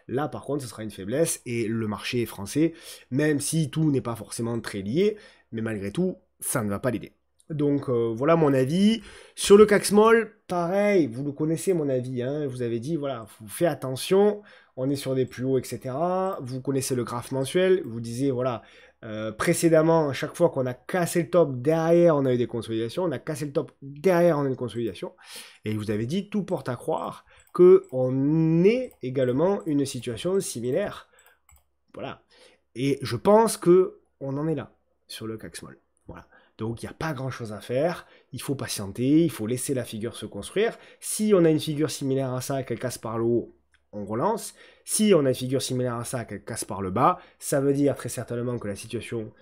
là par contre ce sera une faiblesse, et le marché français, même si tout n'est pas forcément très lié, mais malgré tout, ça ne va pas l'aider. Donc voilà mon avis. Sur le CAC Small, pareil, vous le connaissez mon avis, vous avez dit, voilà, faites attention, on est sur des plus hauts, etc. Vous connaissez le graphe mensuel, vous disiez, voilà, précédemment, à chaque fois qu'on a cassé le top, derrière on a eu des consolidations, on a cassé le top, derrière on a une consolidation, et vous avez dit, tout porte à croire qu'on ait également une situation similaire. Voilà. Et je pense qu'on en est là, sur le CAC Small. Voilà. Donc il n'y a pas grand chose à faire, il faut patienter, il faut laisser la figure se construire. Si on a une figure similaire à ça, qu'elle casse par le haut, on relance. Si on a une figure similaire à ça, qu'elle casse par le bas, ça veut dire très certainement que la situation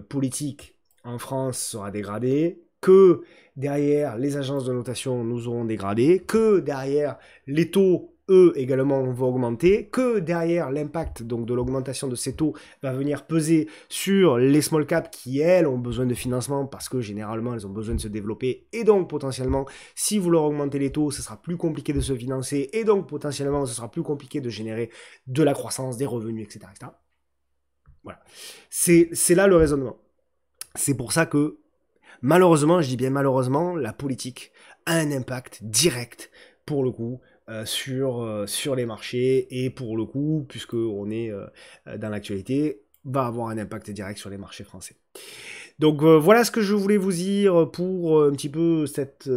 politique en France sera dégradée, que derrière les agences de notation nous auront dégradé, que derrière les taux eux également vont augmenter, que derrière l'impact donc de l'augmentation de ces taux va venir peser sur les small caps qui elles ont besoin de financement parce que généralement elles ont besoin de se développer, et donc potentiellement si vous leur augmentez les taux ce sera plus compliqué de se financer, et donc potentiellement ce sera plus compliqué de générer de la croissance, des revenus, etc. etc. Voilà, c'est là le raisonnement. C'est pour ça que malheureusement, je dis bien malheureusement, la politique a un impact direct pour le coup sur les marchés, et pour le coup, puisqu'on est dans l'actualité, va avoir un impact direct sur les marchés français. Donc voilà ce que je voulais vous dire pour un petit peu cette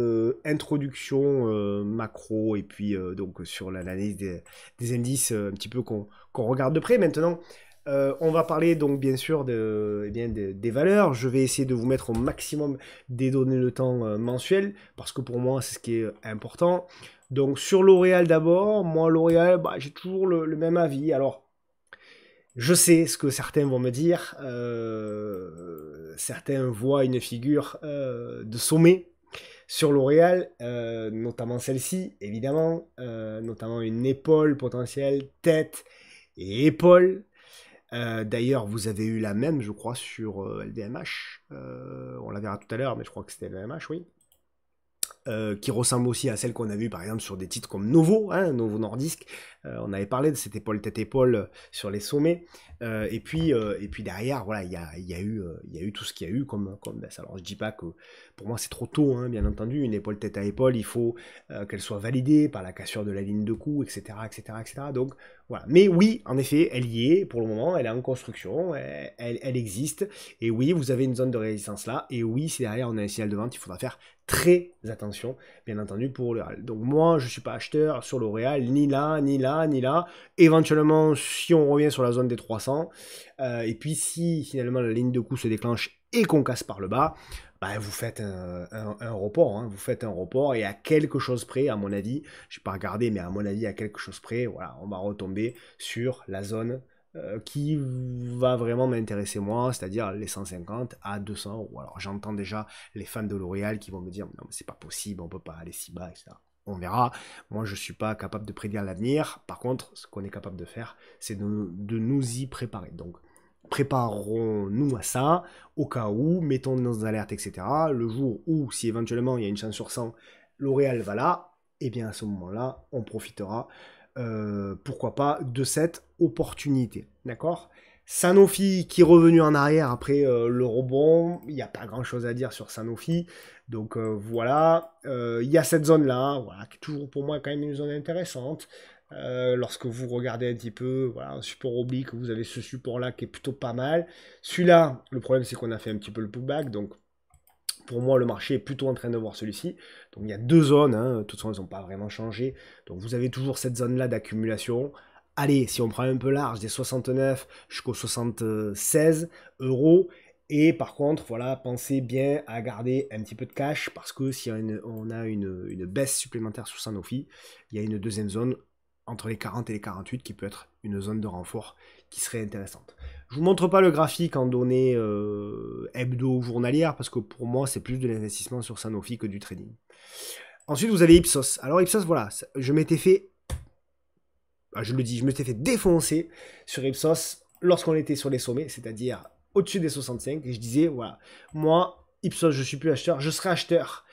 introduction macro, et puis donc sur l'analyse des indices un petit peu qu'on regarde de près. Maintenant, On va parler donc bien sûr des valeurs. Je vais essayer de vous mettre au maximum des données de temps mensuelles, parce que pour moi c'est ce qui est important. Donc sur L'Oréal d'abord, moi L'Oréal, bah, j'ai toujours le même avis. Alors je sais ce que certains vont me dire. Certains voient une figure de sommet sur L'Oréal, notamment celle-ci, évidemment, notamment une épaule potentielle, tête et épaule. D'ailleurs, vous avez eu la même, je crois, sur LVMH. On la verra tout à l'heure, mais je crois que c'était LVMH, oui. Qui ressemble aussi à celle qu'on a vue par exemple sur des titres comme Novo, hein, Novo Nordisk. On avait parlé de cette épaule tête-épaule sur les sommets. Et puis derrière, voilà, il y a eu tout ce qu'il y a eu comme baisse. Alors je dis pas que pour moi c'est trop tôt, hein, bien entendu. Une épaule tête à épaule, il faut qu'elle soit validée par la cassure de la ligne de cou, etc., etc., etc. Donc voilà. Mais oui, en effet, elle y est pour le moment. Elle est en construction, elle existe. Et oui, vous avez une zone de résistance là. Et oui, si derrière on a un signal de vente, il faudra faire très attention, bien entendu, pour L'Oréal. Donc moi, je ne suis pas acheteur sur L'Oréal, ni là, ni là, ni là. Éventuellement, si on revient sur la zone des 300, et puis si finalement la ligne de coup se déclenche et qu'on casse par le bas, bah, vous faites un report, hein, vous faites un report, et à quelque chose près, à mon avis, je n'ai pas regardé, mais à mon avis, à quelque chose près, voilà, on va retomber sur la zone qui va vraiment m'intéresser moi, c'est-à-dire les 150 à 200 euros. Alors j'entends déjà les fans de L'Oréal qui vont me dire non mais c'est pas possible, on peut pas aller si bas, etc. On verra. Moi je suis pas capable de prédire l'avenir. Par contre, ce qu'on est capable de faire, c'est de nous y préparer. Donc préparons-nous à ça, au cas où, mettons nos alertes, etc. Le jour où, si éventuellement il y a une chance sur 100, L'Oréal va là, et bien à ce moment-là, on profitera pourquoi pas, de cette opportunité. D'accord? Sanofi qui est revenu en arrière après le rebond, il n'y a pas grand chose à dire sur Sanofi. Donc voilà, il y a cette zone-là, voilà, qui est toujours pour moi quand même une zone intéressante. Lorsque vous regardez un petit peu, voilà, un support oblique, vous avez ce support-là qui est plutôt pas mal. Celui-là, le problème c'est qu'on a fait un petit peu le pullback, donc pour moi, le marché est plutôt en train de voir celui-ci. Donc il y a deux zones, hein. De toute façon, elles n'ont pas vraiment changé. Donc vous avez toujours cette zone-là d'accumulation. Allez, si on prend un peu large, des 69 jusqu'aux 76 euros. Et par contre, voilà, pensez bien à garder un petit peu de cash, parce que si on a une baisse supplémentaire sur Sanofi, il y a une deuxième zone entre les 40 et les 48 qui peut être une zone de renfort qui serait intéressante. Je vous montre pas le graphique en données hebdo journalières, parce que pour moi c'est plus de l'investissement sur Sanofi que du trading. Ensuite vous avez Ipsos. Alors Ipsos, voilà, je m'étais fait, je le dis, je m'étais fait défoncer sur Ipsos lorsqu'on était sur les sommets, c'est-à-dire au-dessus des 65, et je disais voilà, moi Ipsos je suis plus acheteur, je serai acheteur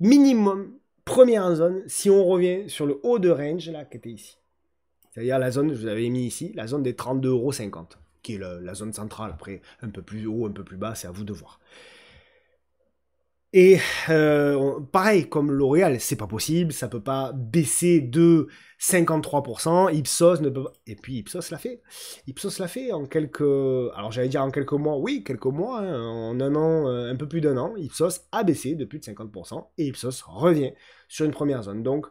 minimum première zone si on revient sur le haut de range là qui était ici. C'est-à-dire la zone, je vous avais mis ici, la zone des 32,50 €, qui est la zone centrale. Après, un peu plus haut, un peu plus bas, c'est à vous de voir. Et pareil, comme L'Oréal, c'est pas possible, ça peut pas baisser de 53%, Ipsos ne peut pas... Et puis Ipsos l'a fait. Ipsos l'a fait en quelques... Alors j'allais dire en quelques mois, oui, quelques mois, hein, en un an, un peu plus d'un an, Ipsos a baissé de plus de 50%, et Ipsos revient sur une première zone. Donc,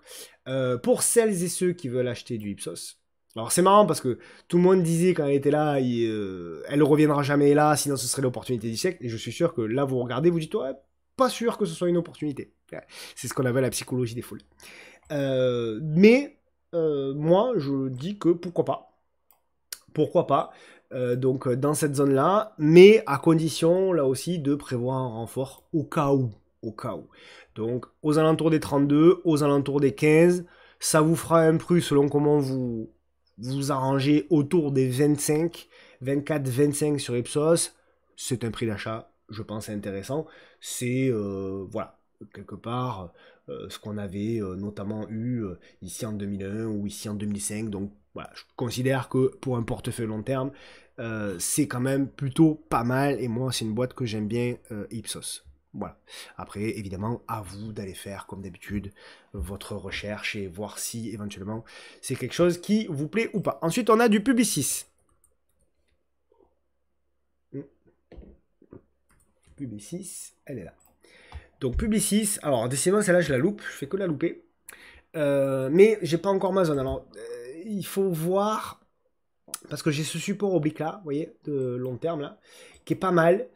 pour celles et ceux qui veulent acheter du Ipsos, alors c'est marrant parce que tout le monde disait quand elle était là, elle reviendra jamais là, sinon ce serait l'opportunité du siècle, et je suis sûr que là vous regardez, vous dites, ouais, pas sûr que ce soit une opportunité. C'est ce qu'on appelle la psychologie des foules. Mais moi, je dis que pourquoi pas. Pourquoi pas. Donc dans cette zone-là, mais à condition, là aussi, de prévoir un renfort au cas où. Au cas où. Donc aux alentours des 32, aux alentours des 15, ça vous fera un prix selon comment vous arrangez autour des 25, 24, 25 sur Ipsos. C'est un prix d'achat, je pense, intéressant. C'est, voilà, quelque part, ce qu'on avait notamment eu ici en 2001 ou ici en 2005. Donc voilà, je considère que pour un portefeuille long terme, c'est quand même plutôt pas mal. Et moi, c'est une boîte que j'aime bien, Ipsos. Voilà. Après, évidemment, à vous d'aller faire, comme d'habitude, votre recherche et voir si éventuellement c'est quelque chose qui vous plaît ou pas. Ensuite, on a du Publicis. Publicis, elle est là. Donc Publicis, alors décidément celle-là je la loupe, je fais que la louper. Mais j'ai pas encore ma zone. Alors il faut voir Parce que j'ai ce support oblique là, vous voyez, de long terme là, qui est pas mal.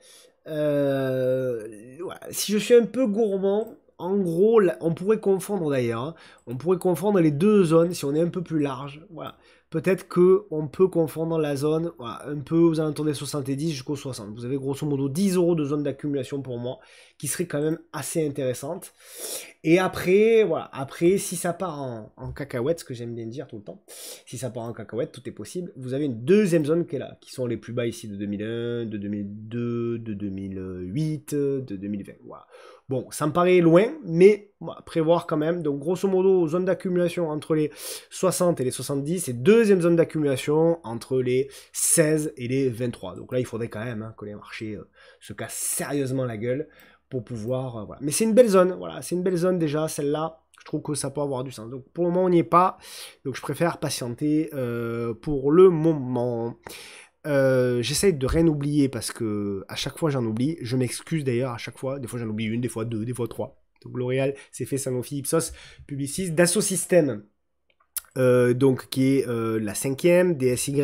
Voilà. Si je suis un peu gourmand, en gros, là, on pourrait confondre d'ailleurs, hein, on pourrait confondre les deux zones si on est un peu plus large. Voilà. Peut-être que on peut confondre la zone voilà, un peu aux alentours des 70 jusqu'aux 60. Vous avez grosso modo 10 € de zone d'accumulation pour moi, qui serait quand même assez intéressante. Et après, voilà, après, si ça part en cacahuète, ce que j'aime bien dire tout le temps, si ça part en cacahuète, tout est possible. Vous avez une deuxième zone qui est là, qui sont les plus bas ici de 2001, de 2002, de 2008, de 2020. Voilà. Bon, ça me paraît loin, mais voilà, prévoir quand même. Donc, grosso modo, zone d'accumulation entre les 60 et les 70, et deuxième zone d'accumulation entre les 16 et les 23. Donc là, il faudrait quand même hein, que les marchés se cassent sérieusement la gueule pour pouvoir... voilà. Mais c'est une belle zone, voilà, c'est une belle zone déjà, celle-là. Je trouve que ça peut avoir du sens. Donc pour le moment, on n'y est pas. Donc je préfère patienter pour le moment. J'essaye de rien oublier parce que à chaque fois j'en oublie. Je m'excuse d'ailleurs à chaque fois. Des fois j'en oublie une, des fois deux, des fois trois. Donc L'Oréal, c'est fait Sanofi, Ipsos, Publicis, Dassault Systèmes, donc qui est la cinquième, DSY.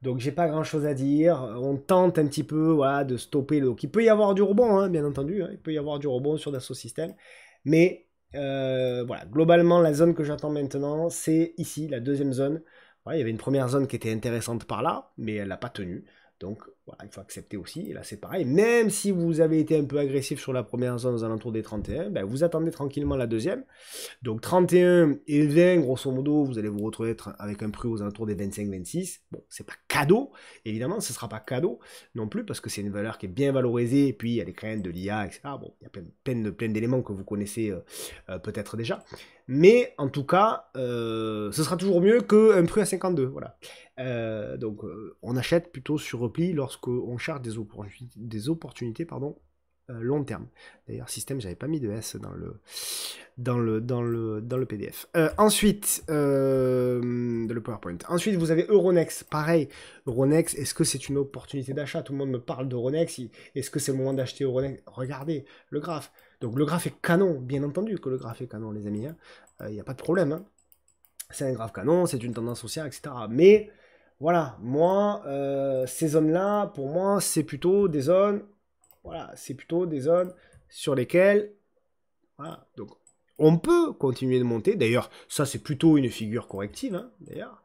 Donc j'ai pas grand chose à dire. On tente un petit peu voilà, de stopper. Donc il peut y avoir du rebond, hein, bien entendu. Hein, il peut y avoir du rebond sur Dassault Systèmes. Mais voilà, globalement, la zone que j'attends maintenant, c'est ici, la deuxième zone. Voilà, il y avait une première zone qui était intéressante par là, mais elle n'a pas tenu. Donc voilà, il faut accepter aussi. Et là, c'est pareil. Même si vous avez été un peu agressif sur la première zone aux alentours des 31, ben, vous attendez tranquillement la deuxième. Donc 31 et 20, grosso modo, vous allez vous retrouver avec un prix aux alentours des 25-26. Bon, c'est pas cadeau, évidemment, ce sera pas cadeau non plus, parce que c'est une valeur qui est bien valorisée, et puis il y a les craintes de l'IA, etc. Bon, il y a plein d'éléments que vous connaissez peut-être déjà. Mais en tout cas, ce sera toujours mieux qu'un prix à 52. Voilà. Donc on achète plutôt sur repli lorsqu'on cherche des opportunités pardon, long terme. D'ailleurs, système, j'avais pas mis de S dans le PDF. Ensuite, dans le PowerPoint. Ensuite, vous avez Euronext. Pareil, Euronext, est-ce que c'est une opportunité d'achat? Tout le monde me parle d'Euronext. Est-ce que c'est le moment d'acheter Euronext? Regardez le graphe. Donc le graphe est canon, bien entendu que le graphe est canon, les amis. Il n'y a pas de problème. Hein. C'est un graphe canon, c'est une tendance haussière, etc. Mais voilà, moi, ces zones-là, pour moi, c'est plutôt des zones. Voilà, c'est plutôt des zones sur lesquelles, voilà, donc on peut continuer de monter. D'ailleurs, ça c'est plutôt une figure corrective, hein, d'ailleurs.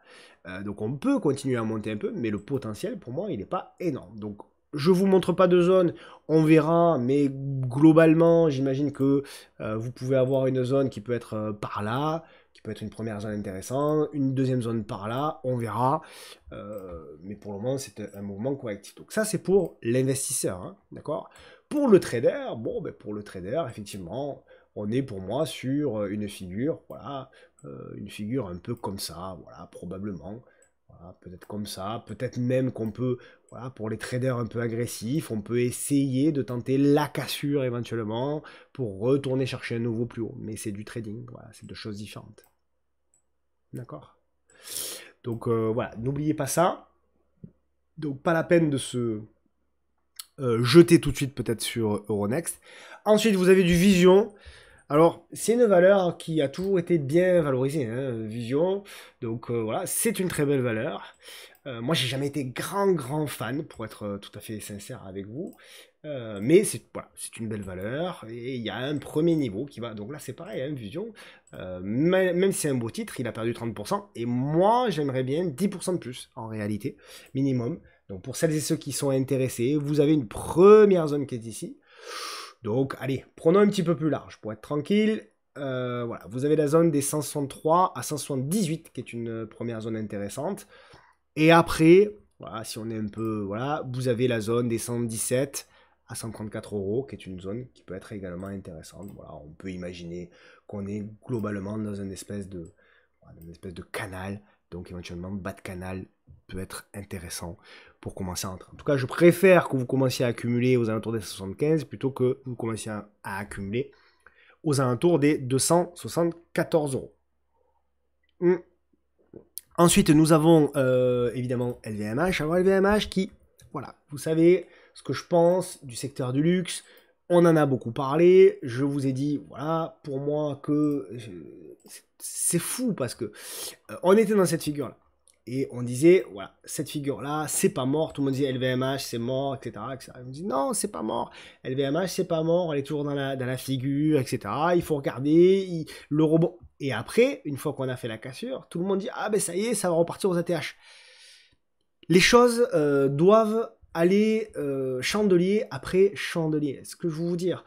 Donc on peut continuer à monter un peu, mais le potentiel pour moi il n'est pas énorme. Donc je vous montre pas de zone, on verra, mais globalement j'imagine que vous pouvez avoir une zone qui peut être par là, qui peut être une première zone intéressante, une deuxième zone par là, on verra. Mais pour le moment, c'est un mouvement correctif. Donc ça, c'est pour l'investisseur, hein, d'accord? Pour le trader, bon, ben pour le trader, effectivement, on est pour moi sur une figure, voilà, une figure un peu comme ça, voilà, probablement. Voilà, peut-être comme ça, peut-être même qu'on peut, voilà, pour les traders un peu agressifs, on peut essayer de tenter la cassure éventuellement pour retourner chercher un nouveau plus haut. Mais c'est du trading, voilà, c'est deux choses différentes. D'accord? Donc voilà, n'oubliez pas ça. Donc pas la peine de se jeter tout de suite peut-être sur Euronext. Ensuite, vous avez du Vision. Alors, c'est une valeur qui a toujours été bien valorisée, hein, Vision. Donc voilà, c'est une très belle valeur. Moi, j'ai jamais été grand fan, pour être tout à fait sincère avec vous. Mais c'est voilà, une belle valeur. Et il y a un premier niveau qui va... Donc là, c'est pareil, hein, Vision. Même si c'est un beau titre, il a perdu 30%. Et moi, j'aimerais bien 10% de plus, en réalité, minimum. Donc pour celles et ceux qui sont intéressés, vous avez une première zone qui est ici. Donc allez, prenons un petit peu plus large pour être tranquille. Voilà, vous avez la zone des 163 à 178 qui est une première zone intéressante. Et après, voilà, si on est un peu, voilà, vous avez la zone des 117 à 134 € qui est une zone qui peut être également intéressante. Voilà, on peut imaginer qu'on est globalement dans une espèce de canal. Donc éventuellement, bas de canal peut être intéressant pour commencer à entrer. En tout cas, je préfère que vous commenciez à accumuler aux alentours des 75 plutôt que vous commenciez à accumuler aux alentours des 274 €. Ensuite, nous avons évidemment LVMH. Alors LVMH qui, voilà, vous savez ce que je pense du secteur du luxe. On en a beaucoup parlé. Je vous ai dit, voilà, pour moi que c'est fou parce que on était dans cette figure-là. Et on disait, voilà, cette figure-là, c'est pas mort. Tout le monde disait LVMH, c'est mort, etc., etc. On dit non, c'est pas mort. LVMH, c'est pas mort. Elle est toujours dans la figure, etc. Il faut regarder le rebond. Et après, une fois qu'on a fait la cassure, tout le monde dit, ah ben ça y est, ça va repartir aux ATH. Les choses doivent aller chandelier après chandelier. Ce que je veux vous dire,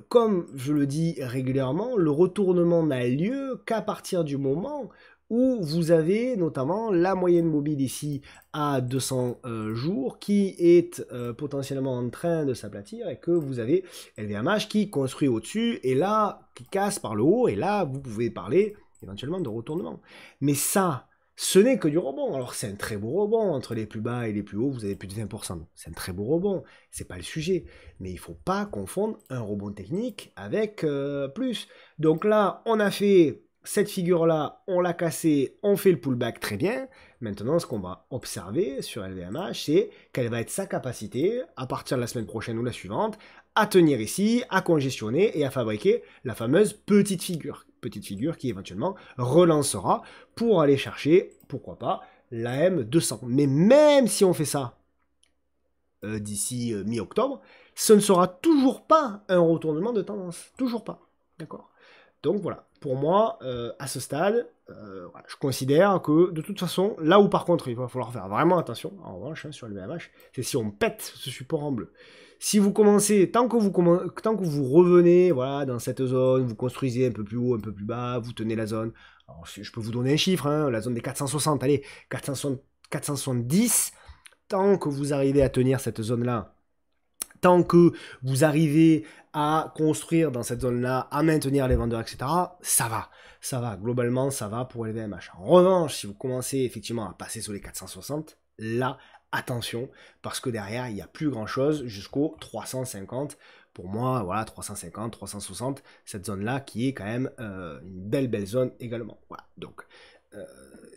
comme je le dis régulièrement, le retournement n'a lieu qu'à partir du moment où vous avez notamment la moyenne mobile ici à 200 jours qui est potentiellement en train de s'aplatir et que vous avez LVMH qui construit au-dessus et là qui casse par le haut et là vous pouvez parler éventuellement de retournement. Mais ça, ce n'est que du rebond. Alors c'est un très beau rebond, entre les plus bas et les plus hauts, vous avez plus de 20%. C'est un très beau rebond, c'est pas le sujet. Mais il ne faut pas confondre un rebond technique avec plus. Donc là, on a fait cette figure-là, on l'a cassée, on fait le pullback très bien. Maintenant, ce qu'on va observer sur LVMH, c'est quelle va être sa capacité, à partir de la semaine prochaine ou la suivante, à tenir ici, à congestionner et à fabriquer la fameuse petite figure. Petite figure qui éventuellement relancera pour aller chercher, pourquoi pas, la M200. Mais même si on fait ça d'ici mi-octobre, ce ne sera toujours pas un retournement de tendance. Toujours pas. D'accord ? Donc voilà, pour moi, à ce stade, voilà, je considère que de toute façon, là où par contre il va falloir faire vraiment attention, en revanche, sur le VMH, c'est si on pète ce support en bleu. Si vous commencez, tant que vous revenez voilà, dans cette zone, vous construisez un peu plus haut, un peu plus bas, vous tenez la zone. Alors, je peux vous donner un chiffre, hein, la zone des 460, allez, 470, tant que vous arrivez à tenir cette zone-là, tant que vous arrivez à construire dans cette zone-là, à maintenir les vendeurs, etc., ça va, globalement, ça va pour les VMH. En revanche, si vous commencez effectivement à passer sur les 460, là, attention, parce que derrière, il n'y a plus grand-chose jusqu'au 350. Pour moi, voilà, 350, 360, cette zone-là qui est quand même une belle zone également. Voilà, donc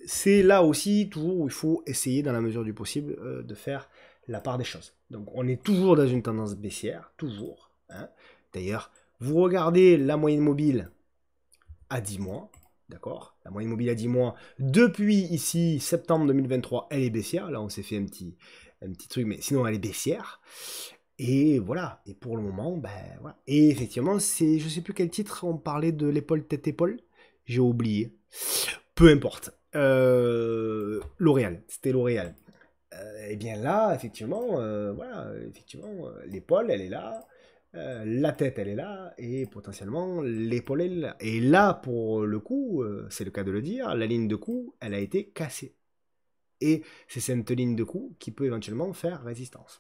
c'est là aussi toujours où il faut essayer, dans la mesure du possible, de faire la part des choses. Donc on est toujours dans une tendance baissière, toujours. Hein. D'ailleurs, vous regardez la moyenne mobile à 10 mois, d'accord? La moyenne mobile à 10 mois, depuis ici, septembre 2023, elle est baissière. Là, on s'est fait un petit truc, mais sinon, elle est baissière. Et voilà, et pour le moment, ben voilà. Et effectivement, c'est, je sais plus quel titre, on parlait de l'épaule tête-épaule, j'ai oublié. Peu importe. L'Oréal, c'était L'Oréal. Et bien là, effectivement, voilà, effectivement, l'épaule, elle est là, la tête, elle est là, et potentiellement, l'épaule, elle est là. Et là, pour le coup, c'est le cas de le dire, la ligne de coup, elle a été cassée. Et c'est cette ligne de coup qui peut éventuellement faire résistance.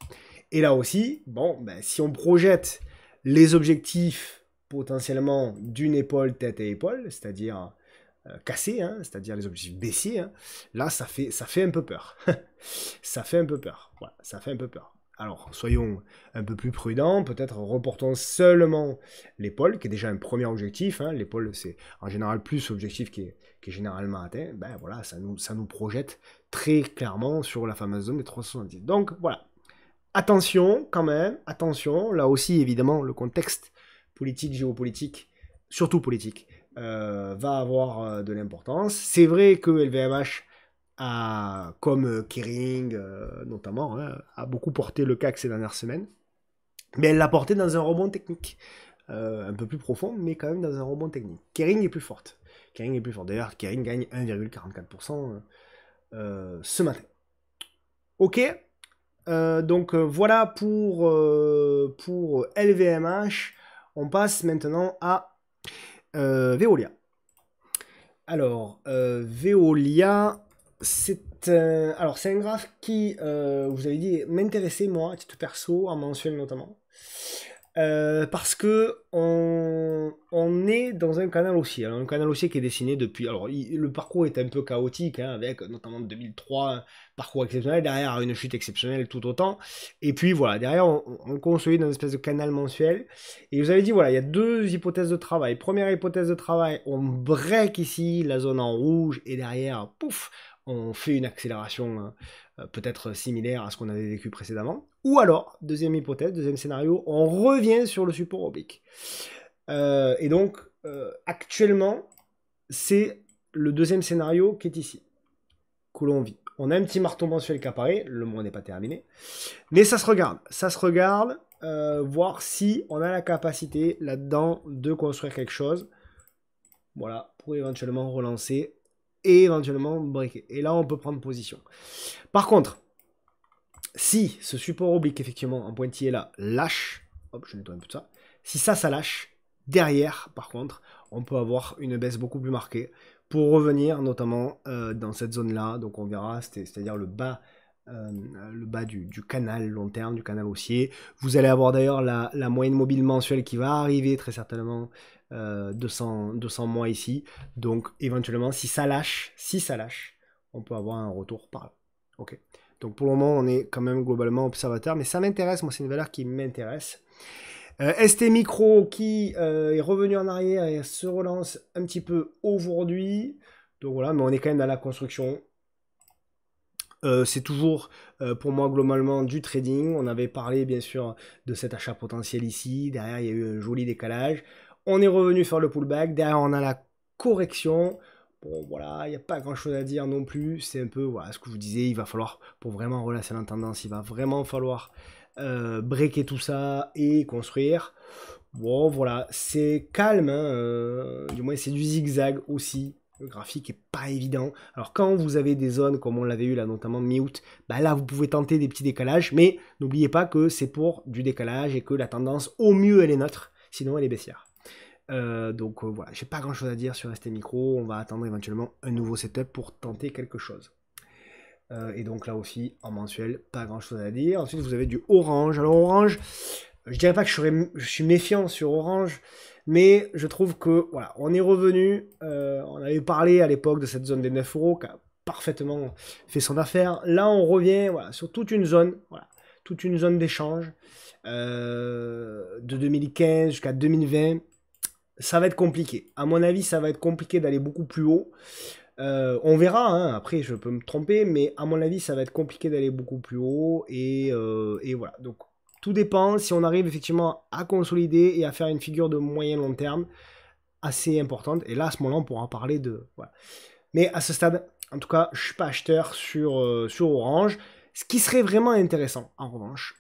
Et là aussi, bon, ben, si on projette les objectifs potentiellement d'une épaule, tête et épaule, c'est-à-dire cassés, hein, c'est-à-dire les objectifs baissiers, hein, là ça fait un peu peur. Ça fait un peu peur. Voilà, ça fait un peu peur. Alors, soyons un peu plus prudents, peut-être reportons seulement l'épaule, qui est déjà un premier objectif. Hein. L'épaule, c'est en général plus l'objectif qui est généralement atteint. Ben voilà, ça nous projette très clairement sur la fameuse zone des 370. Donc voilà, attention quand même, attention. Là aussi, évidemment, le contexte politique, géopolitique, surtout politique, va avoir de l'importance. C'est vrai que LVMH comme Kering notamment, hein, a beaucoup porté le CAC ces dernières semaines. Mais elle l'a porté dans un rebond technique. Un peu plus profond, mais quand même dans un rebond technique. Kering est plus forte. Kering est plus forte. D'ailleurs, Kering gagne 1,44% ce matin. Ok. Donc voilà pour LVMH. On passe maintenant à Veolia. Alors, Veolia, c'est un graphe qui, vous avez dit, m'intéressait, moi, à titre perso, en mensuel notamment. Parce que on est dans un canal haussier. Alors, un canal haussier qui est dessiné depuis... Alors, le parcours est un peu chaotique, hein, avec notamment 2003, un parcours exceptionnel, derrière une chute exceptionnelle tout autant. Et puis, voilà, derrière, on consolide dans une espèce de canal mensuel. Et vous avez dit, voilà, il y a deux hypothèses de travail. Première hypothèse de travail, on break ici la zone en rouge, et derrière, pouf, on fait une accélération peut-être similaire à ce qu'on avait vécu précédemment. Ou alors, deuxième hypothèse, deuxième scénario, on revient sur le support oblique. Et donc, actuellement, c'est le deuxième scénario qui est ici. que l'on vit. On a un petit marteau mensuel qui apparaît, le mois n'est pas terminé, mais ça se regarde. Ça se regarde, voir si on a la capacité là-dedans de construire quelque chose. Voilà, pour éventuellement relancer et éventuellement breaker. Et là, on peut prendre position. Par contre, si ce support oblique, effectivement, en pointillé là, lâche, hop, je nettoie un peu de ça, si ça lâche, derrière, par contre, on peut avoir une baisse beaucoup plus marquée pour revenir notamment dans cette zone-là. Donc on verra, c'est-à-dire le bas du canal long terme, du canal haussier. Vous allez avoir d'ailleurs la moyenne mobile mensuelle qui va arriver très certainement 200 mois ici. Donc éventuellement, si ça lâche, on peut avoir un retour par là. Ok. Donc pour le moment, on est quand même globalement observateur, mais ça m'intéresse, moi c'est une valeur qui m'intéresse. ST Micro qui est revenu en arrière et se relance un petit peu aujourd'hui. Donc voilà, mais on est quand même dans la construction. C'est toujours pour moi globalement du trading. On avait parlé bien sûr de cet achat potentiel ici. Derrière, il y a eu un joli décalage. On est revenu faire le pullback. Derrière, on a la correction. Bon, voilà, il n'y a pas grand-chose à dire non plus. C'est un peu voilà, ce que je vous disais. Il va falloir, pour vraiment relancer la tendance, il va vraiment falloir breaker tout ça et construire. Bon, voilà, c'est calme. Hein, du moins, c'est du zigzag aussi. Le graphique est pas évident. Alors quand vous avez des zones comme on l'avait eu là, notamment mi-août, bah là vous pouvez tenter des petits décalages, mais n'oubliez pas que c'est pour du décalage et que la tendance au mieux elle est neutre, sinon elle est baissière. Donc voilà, j'ai pas grand chose à dire sur ST Micro, on va attendre éventuellement un nouveau setup pour tenter quelque chose. Et donc là aussi en mensuel, pas grand chose à dire. Ensuite vous avez du Orange. Alors Orange, je dirais pas que je suis méfiant sur Orange, mais je trouve que voilà, on est revenu. On avait parlé à l'époque de cette zone des 9 euros qui a parfaitement fait son affaire. Là, on revient voilà, sur toute une zone, voilà, toute une zone d'échange de 2015 jusqu'à 2020. Ça va être compliqué. À mon avis, ça va être compliqué d'aller beaucoup plus haut. On verra, hein, après je peux me tromper, mais à mon avis, ça va être compliqué d'aller beaucoup plus haut. Et voilà, donc tout dépend si on arrive effectivement à consolider et à faire une figure de moyen long terme assez importante. Et là, à ce moment-là, on pourra parler de... Voilà. Mais à ce stade, en tout cas, je ne suis pas acheteur sur Orange. Ce qui serait vraiment intéressant, en revanche,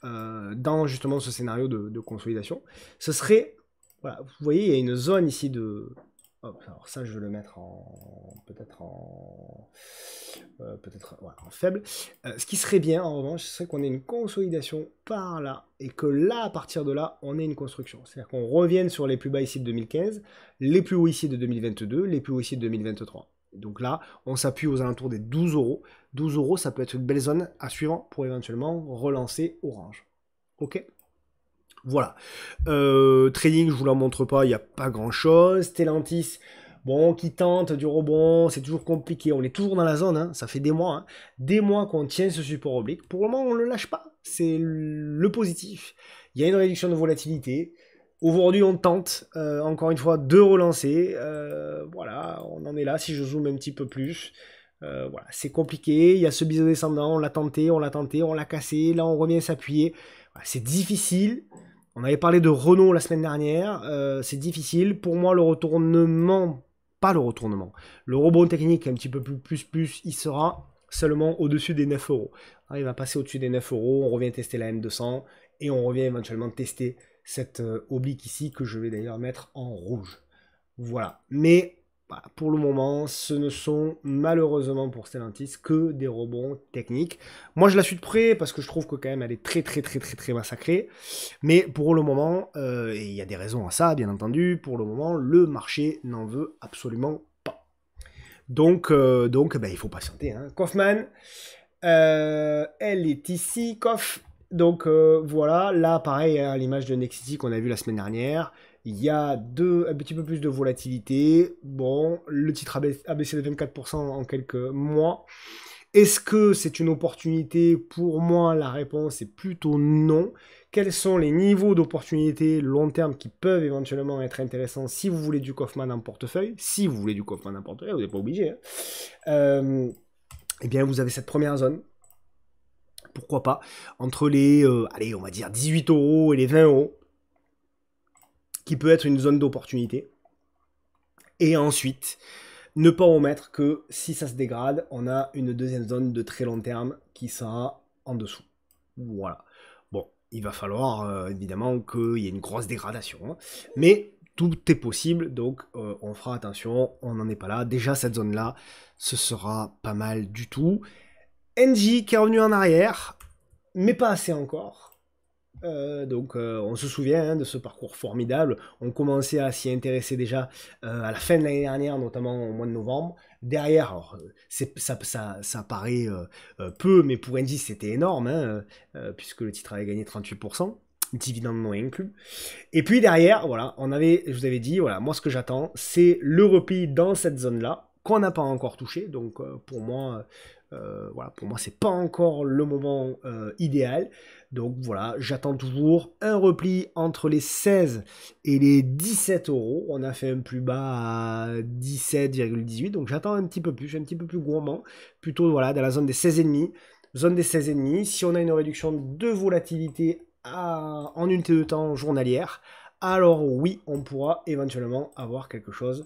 dans justement ce scénario de consolidation, ce serait... Voilà, vous voyez, il y a une zone ici de... Hop, alors ça, je vais le mettre en... peut-être en faible. Ce qui serait bien, en revanche, ce serait qu'on ait une consolidation par là, et que là, à partir de là, on ait une construction. C'est-à-dire qu'on revienne sur les plus bas ici de 2015, les plus hauts ici de 2022, les plus hauts ici de 2023. Donc là, on s'appuie aux alentours des 12 euros. 12 euros, ça peut être une belle zone à suivre pour éventuellement relancer Orange. Ok ? Voilà. Trading, je vous la montre pas, il n'y a pas grand-chose. Stellantis, bon, qui tente du rebond, c'est toujours compliqué. On est toujours dans la zone, hein, ça fait des mois qu'on tient ce support oblique. Pour le moment, on ne le lâche pas. C'est le positif. Il y a une réduction de volatilité. Aujourd'hui, on tente, encore une fois, de relancer. Voilà, on en est là. Si je zoome un petit peu plus, voilà, c'est compliqué. Il y a ce biseau descendant, on l'a tenté, on l'a cassé. Là, on revient s'appuyer. Voilà, c'est difficile. On avait parlé de Renault la semaine dernière, c'est difficile. Pour moi, le retournement, pas le retournement, le rebond technique un petit peu plus, il sera seulement au-dessus des 9 euros. Alors, il va passer au-dessus des 9 euros, on revient tester la M200 et on revient éventuellement tester cette oblique ici que je vais d'ailleurs mettre en rouge. Voilà. Mais voilà, pour le moment, ce ne sont malheureusement pour Stellantis que des rebonds techniques. Moi, je la suis de près parce que je trouve que quand même elle est très massacrée. Mais pour le moment, et il y a des raisons à ça, bien entendu, pour le moment, le marché n'en veut absolument pas. Donc ben, il faut patienter. Hein. Kaufman, elle est ici, Kauf. Donc voilà, là pareil, à l'image de Nexity qu'on a vu la semaine dernière, il y a un petit peu plus de volatilité. Bon, le titre a baissé de 24% en quelques mois. Est-ce que c'est une opportunité? Pour moi, la réponse est plutôt non. Quels sont les niveaux d'opportunité long terme qui peuvent éventuellement être intéressants si vous voulez du Kaufman en portefeuille? Si vous voulez du Kaufman en portefeuille, vous n'êtes pas obligé. Hein. Eh bien, vous avez cette première zone. Pourquoi pas, entre les, allez, on va dire 18 euros et les 20 euros, qui peut être une zone d'opportunité. Et ensuite, ne pas omettre que si ça se dégrade, on a une deuxième zone de très long terme qui sera en dessous. Voilà. Bon, il va falloir évidemment qu'il y ait une grosse dégradation, hein. Mais tout est possible, donc on fera attention, on n'en est pas là. Déjà, cette zone-là, ce sera pas mal du tout. NJ qui est revenu en arrière, mais pas assez encore. Donc on se souvient hein, de ce parcours formidable. On commençait à s'y intéresser déjà à la fin de l'année dernière, notamment au mois de novembre. Derrière, alors, ça paraît peu, mais pour NJ c'était énorme, hein, puisque le titre avait gagné 38%, dividende non inclus. Et puis derrière, voilà, je vous avais dit, voilà, moi ce que j'attends, c'est le repli dans cette zone-là, qu'on n'a pas encore touché. Donc pour moi, voilà, pour moi c'est pas encore le moment idéal. Donc voilà, j'attends toujours un repli entre les 16 et les 17 euros. On a fait un plus bas à 17,18, donc j'attends un petit peu plus, je suis un petit peu plus gourmand, plutôt voilà, dans la zone des 16,5. Zone des 16,5, si on a une réduction de volatilité en unité de temps journalière, alors oui, on pourra éventuellement avoir quelque chose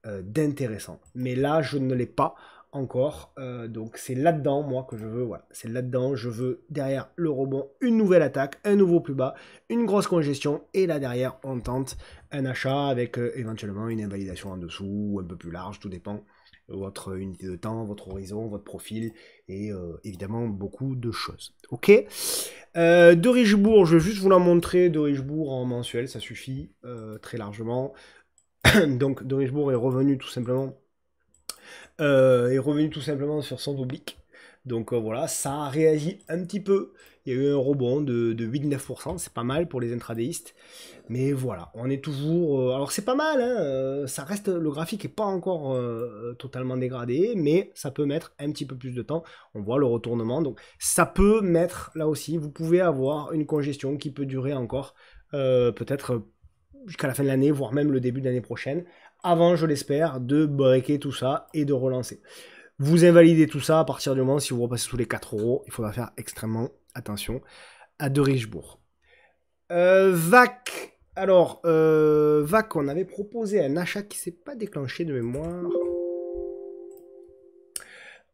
d'intéressant. Mais là, je ne l'ai pas encore. Donc c'est là-dedans, moi, que je veux. Voilà, c'est là-dedans. Je veux, derrière le rebond, une nouvelle attaque, un nouveau plus bas, une grosse congestion. Et là, derrière, on tente un achat avec éventuellement une invalidation en dessous, ou un peu plus large, tout dépend. Votre unité de temps, votre horizon, votre profil, et évidemment beaucoup de choses. Ok. De Richebourg, je vais juste vous la montrer. De Richebourg en mensuel, ça suffit très largement. Donc de Richebourg est revenu tout simplement sur son oblique. Donc voilà, ça a réagi un petit peu. Il y a eu un rebond de 8-9%, c'est pas mal pour les intradéistes. Mais voilà, on est toujours... alors c'est pas mal, hein, ça reste, le graphique n'est pas encore totalement dégradé, mais ça peut mettre un petit peu plus de temps. On voit le retournement, donc ça peut mettre, là aussi, vous pouvez avoir une congestion qui peut durer encore peut-être jusqu'à la fin de l'année, voire même le début de l'année prochaine, avant, je l'espère, de breaker tout ça et de relancer. Vous invalidez tout ça à partir du moment si vous repassez sous les 4 euros, il faudra faire extrêmement attention à De Richebourg. VAC, alors, VAC, on avait proposé un achat qui ne s'est pas déclenché de mémoire.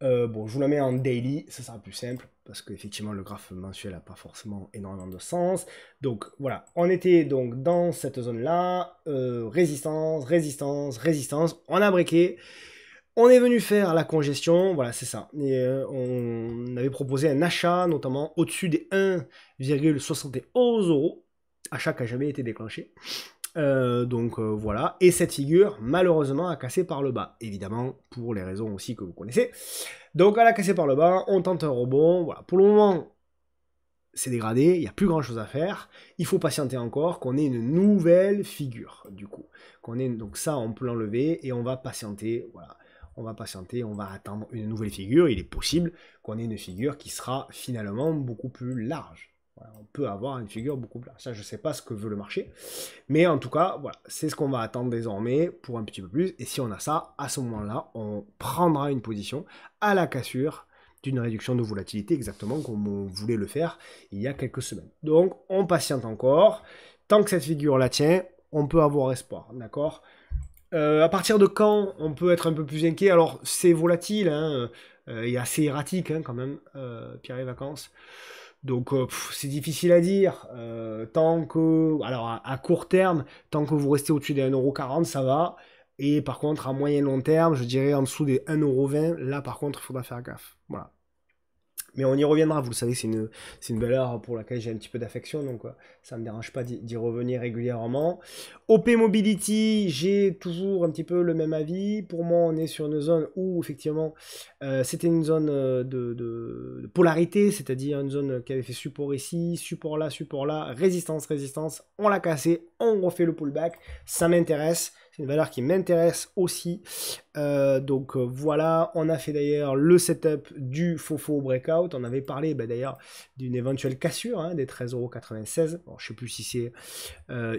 Bon, je vous la mets en daily, ça sera plus simple, parce qu'effectivement le graphe mensuel n'a pas forcément énormément de sens. Donc voilà, on était donc dans cette zone-là, résistance, résistance, résistance, on a breaké, on est venu faire la congestion, voilà c'est ça. Et, on avait proposé un achat, notamment au-dessus des 1,71 euros, achat qui n'a jamais été déclenché. Donc voilà, et cette figure malheureusement a cassé par le bas, évidemment pour les raisons aussi que vous connaissez. Donc elle a cassé par le bas, on tente un rebond, voilà, pour le moment c'est dégradé, il n'y a plus grand chose à faire, il faut patienter encore, qu'on ait une nouvelle figure du coup, donc ça on peut l'enlever et on va patienter, voilà. On va patienter, on va attendre une nouvelle figure, il est possible qu'on ait une figure qui sera finalement beaucoup plus large. Voilà, on peut avoir une figure beaucoup plus large. Ça, je ne sais pas ce que veut le marché. Mais en tout cas, voilà, c'est ce qu'on va attendre désormais pour un petit peu plus. Et si on a ça, à ce moment-là, on prendra une position à la cassure d'une réduction de volatilité, exactement comme on voulait le faire il y a quelques semaines. Donc, on patiente encore. Tant que cette figure la tient, on peut avoir espoir, d'accord ? À partir de quand on peut être un peu plus inquiet? Alors, c'est volatile, hein, et assez erratique hein, quand même, Pierre et Vacances. Donc, c'est difficile à dire. Tant que, alors à court terme, tant que vous restez au-dessus des 1,40€, ça va. Et par contre, à moyen long terme, je dirais en dessous des 1,20€, là par contre, il faudra faire gaffe. Voilà. Mais on y reviendra, vous le savez, c'est une valeur pour laquelle j'ai un petit peu d'affection, donc ça ne me dérange pas d'y revenir régulièrement. OP Mobility, j'ai toujours un petit peu le même avis. Pour moi, on est sur une zone où, effectivement, c'était une zone de polarité, c'est-à-dire une zone qui avait fait support ici, support là, résistance, résistance. On l'a cassé, on refait le pullback, ça m'intéresse. C'est une valeur qui m'intéresse aussi. Donc voilà, on a fait d'ailleurs le setup du FOFO breakout. On avait parlé d'ailleurs d'une éventuelle cassure hein, des 13,96 €. Bon, je ne sais plus si c'est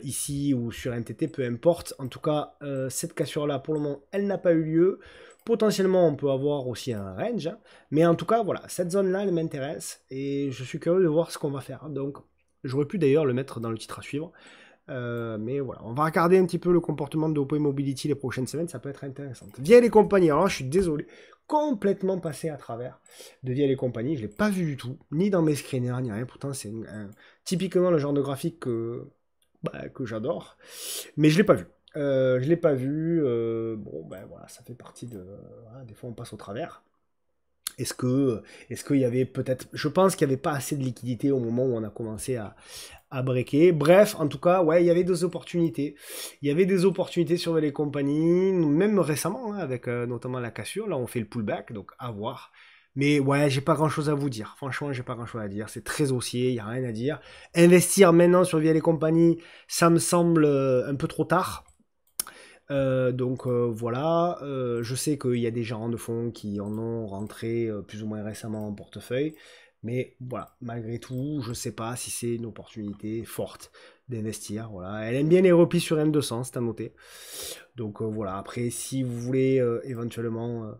ici ou sur NTT, peu importe. En tout cas, cette cassure-là, pour le moment, elle n'a pas eu lieu. Potentiellement, on peut avoir aussi un range. Hein. Mais en tout cas, voilà, cette zone-là, elle m'intéresse. Et je suis curieux de voir ce qu'on va faire. Donc, j'aurais pu d'ailleurs le mettre dans le titre à suivre. Mais voilà, on va regarder un petit peu le comportement de Oppo Mobility les prochaines semaines, ça peut être intéressant. Via les compagnies, alors là, je suis désolé, complètement passé à travers de Via les compagnies, je l'ai pas vu du tout, ni dans mes screeners, ni rien, pourtant c'est typiquement le genre de graphique que j'adore, mais je l'ai pas vu. Je l'ai pas vu, bon ben voilà, ça fait partie de... Voilà, des fois on passe au travers. Est-ce qu'il y avait peut-être... Je pense qu'il n'y avait pas assez de liquidité au moment où on a commencé à breaker. Bref, en tout cas, ouais, il y avait des opportunités. Il y avait des opportunités sur les compagnies, même récemment, hein, avec notamment la cassure. Là, on fait le pullback, donc à voir. Mais ouais, j'ai pas grand-chose à vous dire. Franchement, j'ai pas grand-chose à dire. C'est très haussier, il n'y a rien à dire. Investir maintenant sur Via les compagnies, ça me semble un peu trop tard. Donc voilà, je sais qu'il y a des gérants de fonds qui en ont rentré plus ou moins récemment en portefeuille, mais voilà, malgré tout, je ne sais pas si c'est une opportunité forte d'investir. Voilà, elle aime bien les replis sur M200, c'est à noter. Donc voilà, après, si vous voulez éventuellement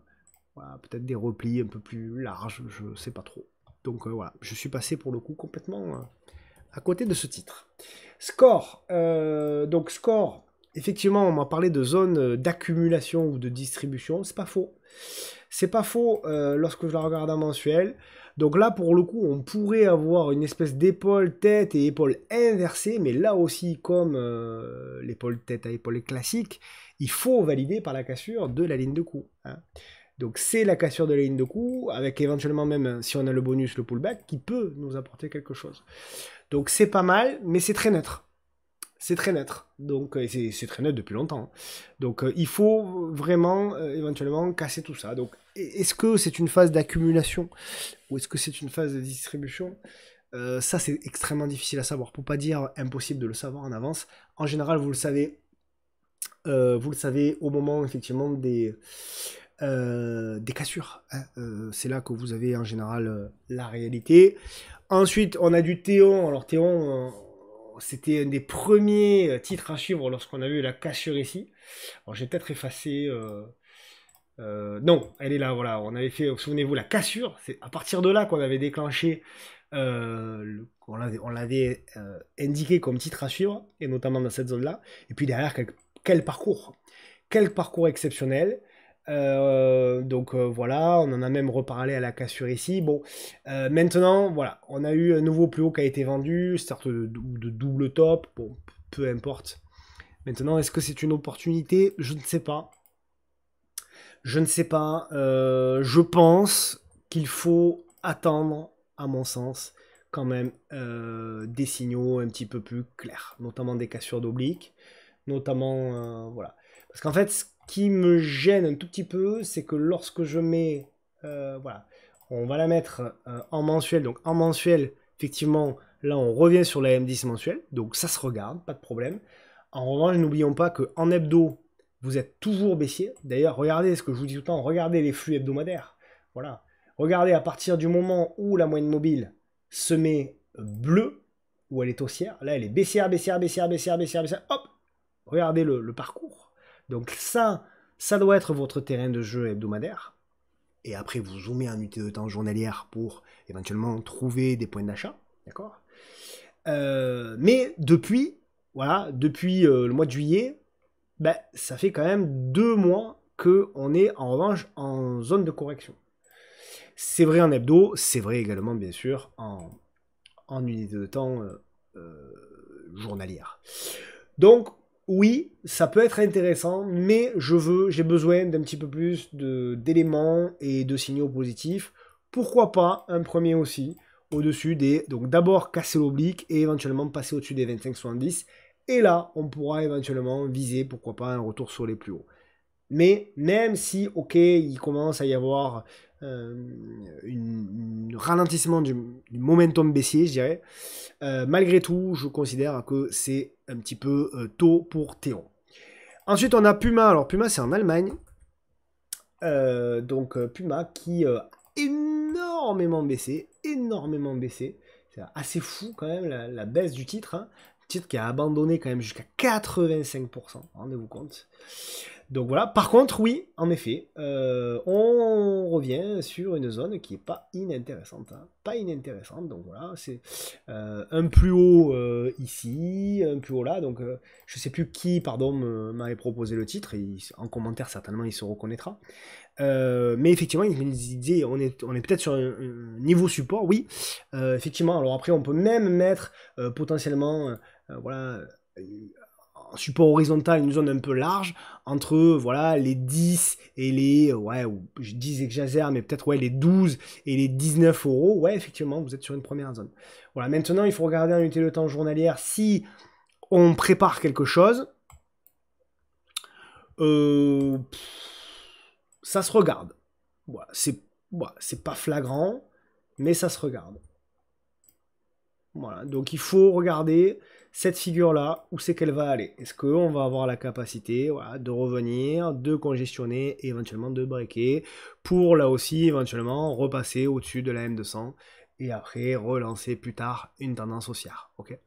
voilà, peut-être des replis un peu plus larges, je ne sais pas trop. Donc voilà, je suis passé pour le coup complètement à côté de ce titre. Score, donc score. Effectivement, on m'a parlé de zone d'accumulation ou de distribution. C'est pas faux. C'est pas faux lorsque je la regarde en mensuel. Donc là, pour le coup, on pourrait avoir une espèce d'épaule tête et épaule inversée. Mais là aussi, comme l'épaule tête à épaule classique, il faut valider par la cassure de la ligne de coup. Hein. Donc c'est la cassure de la ligne de coup, avec éventuellement même, si on a le bonus, le pullback, qui peut nous apporter quelque chose. Donc c'est pas mal, mais c'est très neutre. C'est très neutre. Donc c'est très neutre depuis longtemps. Donc il faut vraiment éventuellement casser tout ça. Donc est-ce que c'est une phase d'accumulation ou est-ce que c'est une phase de distribution? Ça c'est extrêmement difficile à savoir. Pour pas dire impossible de le savoir en avance. En général, vous le savez au moment effectivement des cassures. Hein. C'est là que vous avez en général la réalité. Ensuite, on a du Théon. Alors Théon, c'était un des premiers titres à suivre lorsqu'on a vu la cassure ici. Alors j'ai peut-être effacé... non, elle est là, voilà. On avait fait, souvenez-vous, la cassure. C'est à partir de là qu'on avait déclenché, on l'avait indiqué comme titre à suivre, et notamment dans cette zone-là. Et puis derrière, quel parcours. Quel parcours exceptionnel. Donc voilà, on en a même reparlé à la cassure ici. Bon, maintenant, voilà, on a eu un nouveau plus haut qui a été vendu, sorte de double top, bon, peu importe. Maintenant, est-ce que c'est une opportunité? Je ne sais pas. Je ne sais pas. Je pense qu'il faut attendre, à mon sens, quand même, des signaux un petit peu plus clairs, notamment des cassures d'obliques, notamment, voilà. Parce qu'en fait, ce qui me gêne un tout petit peu, c'est que lorsque je mets, voilà, on va la mettre en mensuel. Donc en mensuel, effectivement, là on revient sur la M10 mensuelle, donc ça se regarde, pas de problème. En revanche, n'oublions pas qu'en hebdo, vous êtes toujours baissier. D'ailleurs, regardez ce que je vous dis tout le temps, regardez les flux hebdomadaires. Voilà. Regardez à partir du moment où la moyenne mobile se met bleue, où elle est haussière, là elle est baissière, baissière, baissière, baissière, baissière, baissière, hop, regardez le parcours. Donc ça doit être votre terrain de jeu hebdomadaire. Et après, vous zoomez en unité de temps journalière pour éventuellement trouver des points d'achat. D'accord mais depuis, voilà, depuis le mois de juillet, ben, ça fait quand même 2 mois qu'on est en revanche en zone de correction. C'est vrai en hebdo, c'est vrai également bien sûr en unité de temps journalière. Donc oui, ça peut être intéressant, mais j'ai besoin d'un petit peu plus d'éléments et de signaux positifs. Pourquoi pas un premier aussi, au-dessus des... Donc d'abord casser l'oblique et éventuellement passer au-dessus des 25,70. Et là, on pourra éventuellement viser, pourquoi pas, un retour sur les plus hauts. Mais même si, ok, il commence à y avoir un ralentissement du momentum baissier, je dirais, malgré tout, je considère que c'est un petit peu tôt pour Théon. Ensuite, on a Puma. Alors, Puma, c'est en Allemagne. Donc, Puma qui a énormément baissé. C'est assez fou quand même la baisse du titre. Hein. Titre qui a abandonné quand même jusqu'à 85%, rendez-vous compte. Donc voilà, par contre, oui, en effet, on revient sur une zone qui est pas inintéressante. Hein. Pas inintéressante, donc voilà, c'est un plus haut ici, un plus haut là. Donc je sais plus qui, pardon, m'avait proposé le titre. En commentaire, certainement, il se reconnaîtra. Mais effectivement, il me disait, on est peut-être sur un niveau support, oui. Effectivement, alors après, on peut même mettre potentiellement, voilà, en support horizontal, une zone un peu large, entre voilà, les 10 et les, ouais, je dis j'exagère, mais peut-être ouais, les 12 et les 19 euros. Ouais, effectivement, vous êtes sur une première zone. Voilà, maintenant, il faut regarder en unité de temps journalière si on prépare quelque chose. Ça se regarde. Voilà, c'est pas flagrant, mais ça se regarde. Voilà, donc il faut regarder cette figure-là, où c'est qu'elle va aller. Est-ce qu'on va avoir la capacité voilà, de revenir, de congestionner et éventuellement de breaker pour là aussi éventuellement repasser au-dessus de la M200 et après relancer plus tard une tendance haussière. Ok.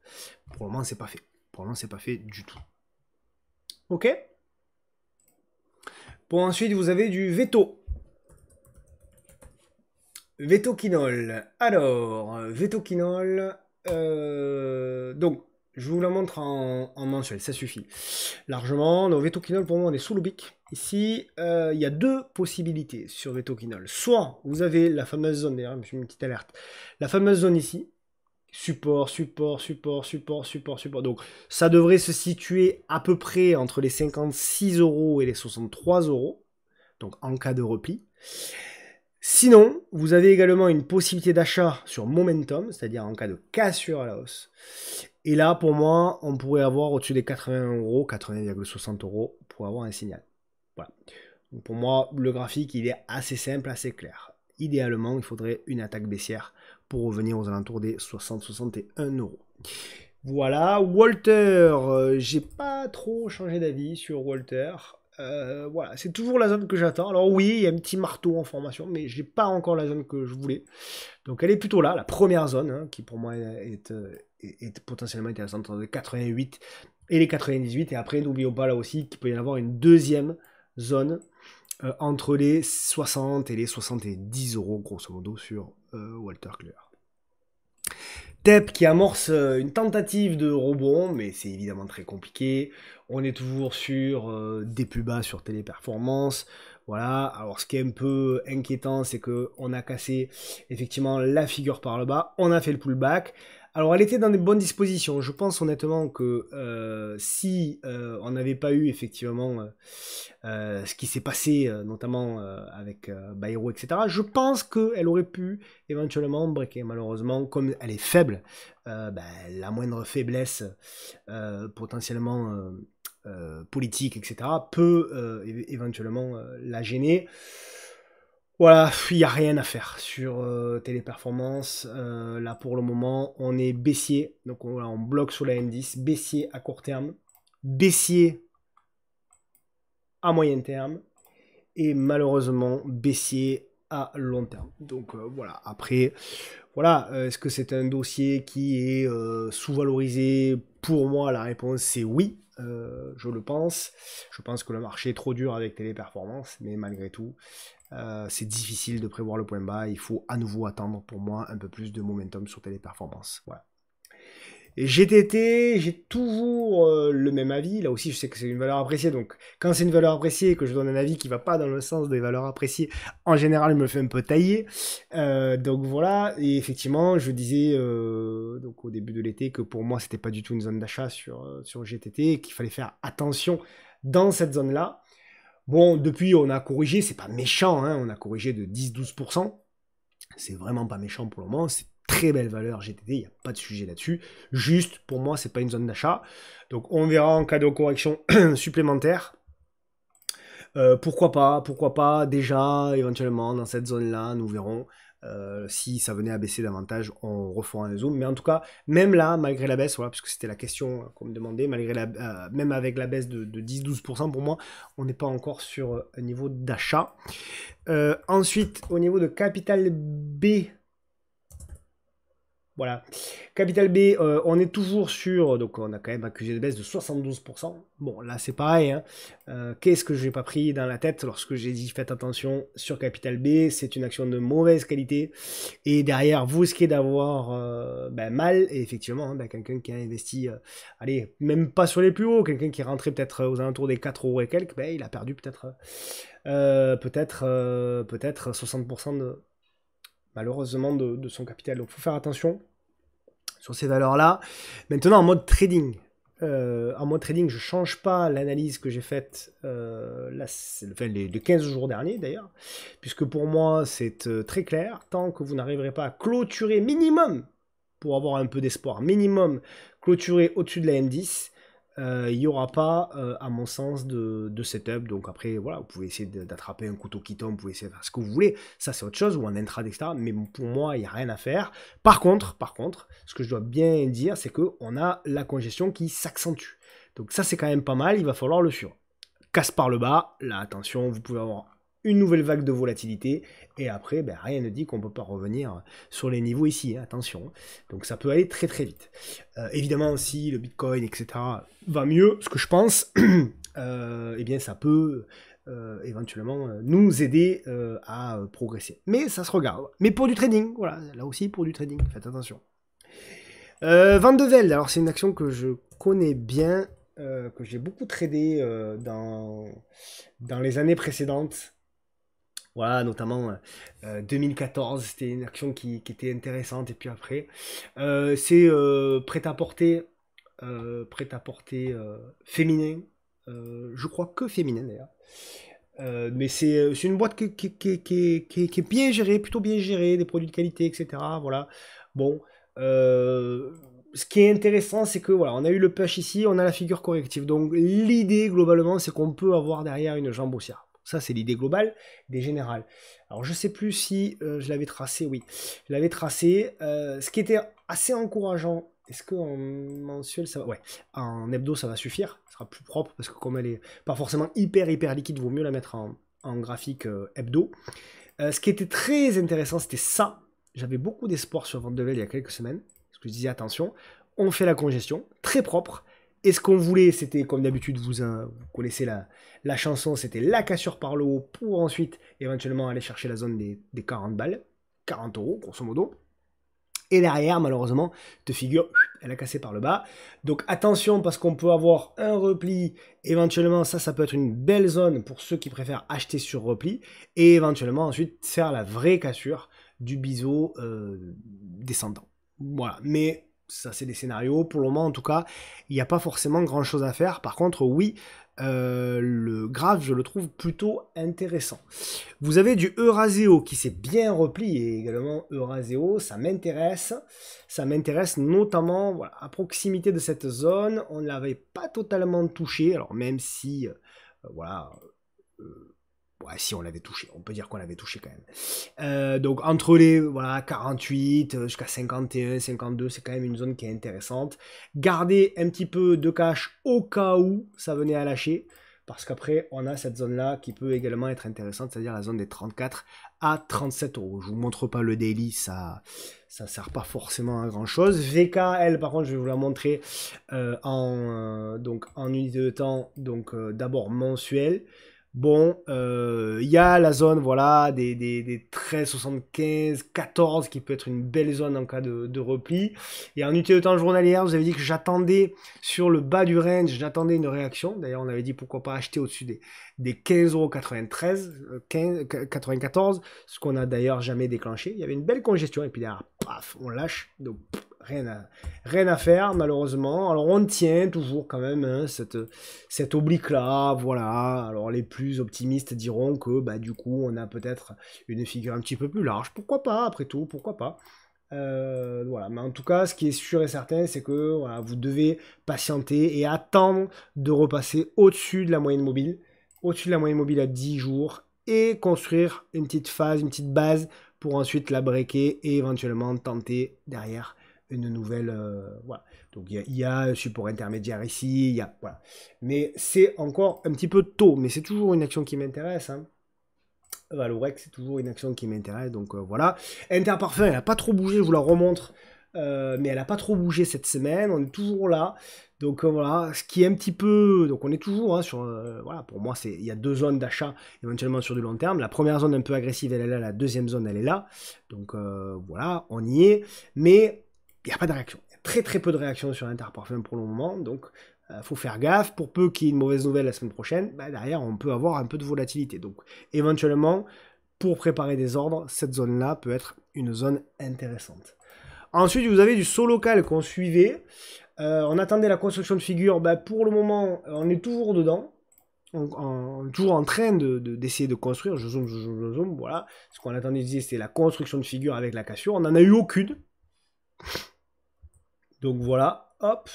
Pour le moment, c'est pas fait. Pour le moment, c'est pas fait du tout. Ok. Bon, ensuite, vous avez du veto. Veto Quinol. Alors, Veto Quinol. Donc, je vous la montre en mensuel, ça suffit. Largement. Donc, Veto Quinol, pour moi, on est sous le bic. Ici, il y a deux possibilités sur Veto Quinol. Soit vous avez la fameuse zone, d'ailleurs, je me suis mis une petite alerte. La fameuse zone ici. Support, support, support, support, support, support. Donc, ça devrait se situer à peu près entre les 56 € et les 63 €. Donc, en cas de repli. Sinon, vous avez également une possibilité d'achat sur Momentum, c'est-à-dire en cas de cassure à la hausse. Et là, pour moi, on pourrait avoir au-dessus des 80 €, 80,60 € pour avoir un signal. Voilà. Donc pour moi, le graphique, il est assez simple, assez clair. Idéalement, il faudrait une attaque baissière pour revenir aux alentours des 60-61 €. Voilà, Walter, j'ai pas trop changé d'avis sur Walter. Voilà, c'est toujours la zone que j'attends. Alors oui, il y a un petit marteau en formation, mais j'ai pas encore la zone que je voulais. Donc elle est plutôt là, la première zone, hein, qui pour moi est potentiellement intéressante entre les 88 et les 98. Et après, n'oublions pas là aussi qu'il peut y en avoir une deuxième zone entre les 60 et les 70 €, grosso modo, sur Walter Clear. TEP qui amorce une tentative de rebond, mais c'est évidemment très compliqué. On est toujours sur des plus bas sur Téléperformance. Voilà. Alors ce qui est un peu inquiétant, c'est qu'on a cassé effectivement la figure par le bas. On a fait le pullback. Alors elle était dans de bonnes dispositions. Je pense honnêtement que si on n'avait pas eu effectivement ce qui s'est passé notamment avec Bayrou, etc., je pense qu'elle aurait pu éventuellement breaker. Malheureusement, comme elle est faible, la moindre faiblesse potentiellement politique, etc., peut éventuellement la gêner. Voilà, il n'y a rien à faire sur Téléperformance. Là, pour le moment, on est baissier. Donc, on bloque sur la M10. Baissier à court terme. Baissier à moyen terme. Et malheureusement, baissier à long terme. Donc, voilà. Après, voilà. Est-ce que c'est un dossier qui est sous-valorisé? Pour moi, la réponse, c'est oui. Je le pense. Je pense que le marché est trop dur avec Téléperformance. Mais malgré tout... c'est difficile de prévoir le point bas, il faut à nouveau attendre pour moi un peu plus de momentum sur Téléperformance. Voilà. Et GTT, j'ai toujours le même avis, là aussi je sais que c'est une valeur appréciée, donc quand c'est une valeur appréciée et que je donne un avis qui va pas dans le sens des valeurs appréciées, en général je me fais un peu tailler. Donc voilà, et effectivement je disais donc au début de l'été que pour moi c'était pas du tout une zone d'achat sur GTT, et qu'il fallait faire attention dans cette zone-là. Bon, depuis, on a corrigé, c'est pas méchant, hein, on a corrigé de 10-12%. C'est vraiment pas méchant pour le moment, c'est très belle valeur GTT, il n'y a pas de sujet là-dessus. Juste, pour moi, c'est pas une zone d'achat. Donc, on verra en cas de correction supplémentaire. Pourquoi pas, déjà, éventuellement, dans cette zone-là, nous verrons. Si ça venait à baisser davantage, on refera un zoom. Mais en tout cas, même là, malgré la baisse, voilà, puisque c'était la question qu'on me demandait, même avec la baisse de 10-12%, pour moi, on n'est pas encore sur un niveau d'achat. Ensuite, au niveau de Capital B, Voilà. Capital B, on est toujours sur, donc on a quand même accusé de baisse de 72%. Bon, là c'est pareil, hein. Qu'est-ce que j'ai pas pris dans la tête lorsque j'ai dit faites attention sur Capital B, c'est une action de mauvaise qualité. Et derrière, vous risquez d'avoir mal, et effectivement, hein, quelqu'un qui a investi, allez, même pas sur les plus hauts, quelqu'un qui est rentré peut-être aux alentours des 4 euros et quelques, il a perdu peut-être 60% malheureusement de son capital. Donc il faut faire attention sur ces valeurs-là. Maintenant, en mode trading, je ne change pas l'analyse que j'ai faite les 15 jours derniers d'ailleurs, puisque pour moi c'est très clair, tant que vous n'arriverez pas à clôturer minimum, pour avoir un peu d'espoir, minimum clôturer au-dessus de la M10, il n'y aura pas, à mon sens, de setup. Donc après, voilà, vous pouvez essayer d'attraper un couteau qui tombe, vous pouvez essayer de faire ce que vous voulez. Ça, c'est autre chose, ou en intraday, etc. Mais pour moi, il n'y a rien à faire. Par contre, ce que je dois bien dire, c'est qu'on a la congestion qui s'accentue. Donc ça, c'est quand même pas mal, il va falloir le suivre. Casse par le bas, là, attention, vous pouvez avoir une nouvelle vague de volatilité, et après, rien ne dit qu'on ne peut pas revenir sur les niveaux ici, hein, attention. Donc ça peut aller très très vite. Évidemment, si le Bitcoin, etc. va mieux, ce que je pense, eh bien ça peut éventuellement nous aider à progresser. Mais ça se regarde. Mais pour du trading, voilà, là aussi pour du trading, faites attention. Van de Velde, alors c'est une action que je connais bien, que j'ai beaucoup tradé dans les années précédentes. Voilà, notamment 2014, c'était une action qui était intéressante. Et puis après, c'est prêt-à-porter féminin. Je crois que féminin d'ailleurs. Mais c'est une boîte qui est bien gérée, plutôt bien gérée, des produits de qualité, etc. Voilà. Bon. Ce qui est intéressant, c'est que voilà, on a eu le push ici, on a la figure corrective. Donc l'idée globalement, c'est qu'on peut avoir derrière une jambe haussière. Ça, c'est l'idée globale, des générales. Alors, je ne sais plus si je l'avais tracé. Oui, je l'avais tracé. Ce qui était assez encourageant, est-ce qu'en mensuel, ça va... Ouais, en hebdo, ça va suffire. Ça sera plus propre, parce que comme elle est pas forcément hyper liquide, vaut mieux la mettre en graphique hebdo. Ce qui était très intéressant, c'était ça. J'avais beaucoup d'espoir sur Van de Velde il y a quelques semaines. Parce que je disais, attention, on fait la congestion, très propre. Et ce qu'on voulait, c'était, comme d'habitude, vous connaissez la chanson, c'était la cassure par le haut pour ensuite, éventuellement, aller chercher la zone des 40 balles, 40 euros, grosso modo. Et derrière, malheureusement, te figure, elle a cassé par le bas. Donc attention, parce qu'on peut avoir un repli. Éventuellement, ça peut être une belle zone pour ceux qui préfèrent acheter sur repli. Et éventuellement, ensuite, faire la vraie cassure du biseau descendant. Voilà, mais... ça, c'est des scénarios. Pour le moment, en tout cas, il n'y a pas forcément grand-chose à faire. Par contre, oui, le graphe, je le trouve plutôt intéressant. Vous avez du Euraseo qui s'est bien replié. Également, Euraseo, ça m'intéresse. Ça m'intéresse notamment voilà, à proximité de cette zone. On ne l'avait pas totalement touché. Alors, même si, voilà... ouais, si on l'avait touché, on peut dire qu'on l'avait touché quand même. Donc entre les 48 jusqu'à 51, 52, c'est quand même une zone qui est intéressante. Gardez un petit peu de cash au cas où ça venait à lâcher, parce qu'après on a cette zone-là qui peut également être intéressante, c'est-à-dire la zone des 34 à 37 euros. Je vous montre pas le daily, ça sert pas forcément à grand-chose. VKL, par contre, je vais vous la montrer en unité de temps, donc d'abord mensuel. Bon, il y a la zone, voilà, des 13,75, 14, qui peut être une belle zone en cas de repli. Et en unité de temps journalière, vous avez dit que j'attendais sur le bas du range, j'attendais une réaction. D'ailleurs, on avait dit pourquoi pas acheter au-dessus des 15,93 94, ce qu'on n'a d'ailleurs jamais déclenché. Il y avait une belle congestion, et puis derrière, paf, on lâche. Donc, rien à faire, malheureusement. Alors, on tient toujours quand même hein, cette oblique-là, voilà. Alors, les plus optimistes diront que, du coup, on a peut-être une figure un petit peu plus large. Pourquoi pas, après tout, pourquoi pas. Voilà, mais en tout cas, ce qui est sûr et certain, c'est que voilà, vous devez patienter et attendre de repasser au-dessus de la moyenne mobile, à 10 jours, et construire une petite phase, une petite base pour ensuite la breaker et éventuellement tenter derrière une nouvelle... voilà. Donc il y a un support intermédiaire ici, voilà. Mais c'est encore un petit peu tôt, mais c'est toujours une action qui m'intéresse. Hein. Valorex, c'est toujours une action qui m'intéresse, donc voilà. Interparfum, elle n'a pas trop bougé, je vous la remontre mais elle n'a pas trop bougé cette semaine, on est toujours là. Donc voilà, ce qui est un petit peu... Donc on est toujours hein, sur... voilà, pour moi, il y a 2 zones d'achat éventuellement sur du long terme. La première zone un peu agressive, elle est là, la deuxième zone, elle est là. Donc voilà, on y est. Mais il n'y a pas de réaction. Il y a très très peu de réaction sur Interparfum pour le moment. Donc faut faire gaffe. Pour peu qu'il y ait une mauvaise nouvelle la semaine prochaine, bah, derrière, on peut avoir un peu de volatilité. Donc éventuellement, pour préparer des ordres, cette zone-là peut être une zone intéressante. Ensuite, vous avez du saut local qu'on suivait. On attendait la construction de figure. Bah, pour le moment, on est toujours dedans. Toujours en train d'essayer de construire. Je zoome, voilà. Ce qu'on attendait, c'était la construction de figure avec la cassure. On n'en a eu aucune. Donc voilà, hop.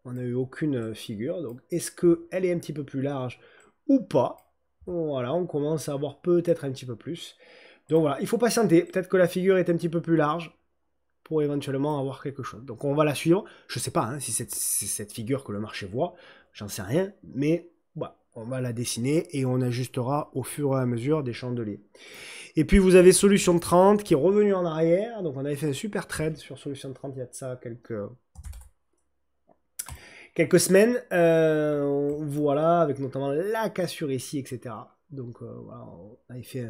On n'a eu aucune figure. Donc est-ce qu'elle est un petit peu plus large ou pas? Voilà, on commence à avoir peut-être un petit peu plus. Donc voilà, il faut patienter. Peut-être que la figure est un petit peu plus large pour éventuellement avoir quelque chose. Donc on va la suivre. Je ne sais pas hein, si c'est cette figure que le marché voit. J'en sais rien. Mais voilà, on va la dessiner et on ajustera au fur et à mesure des chandeliers. Et puis vous avez Solution 30 qui est revenu en arrière. Donc on avait fait un super trade sur Solution 30 il y a de ça quelques semaines. Voilà, avec notamment la cassure ici, etc. Donc voilà, on avait fait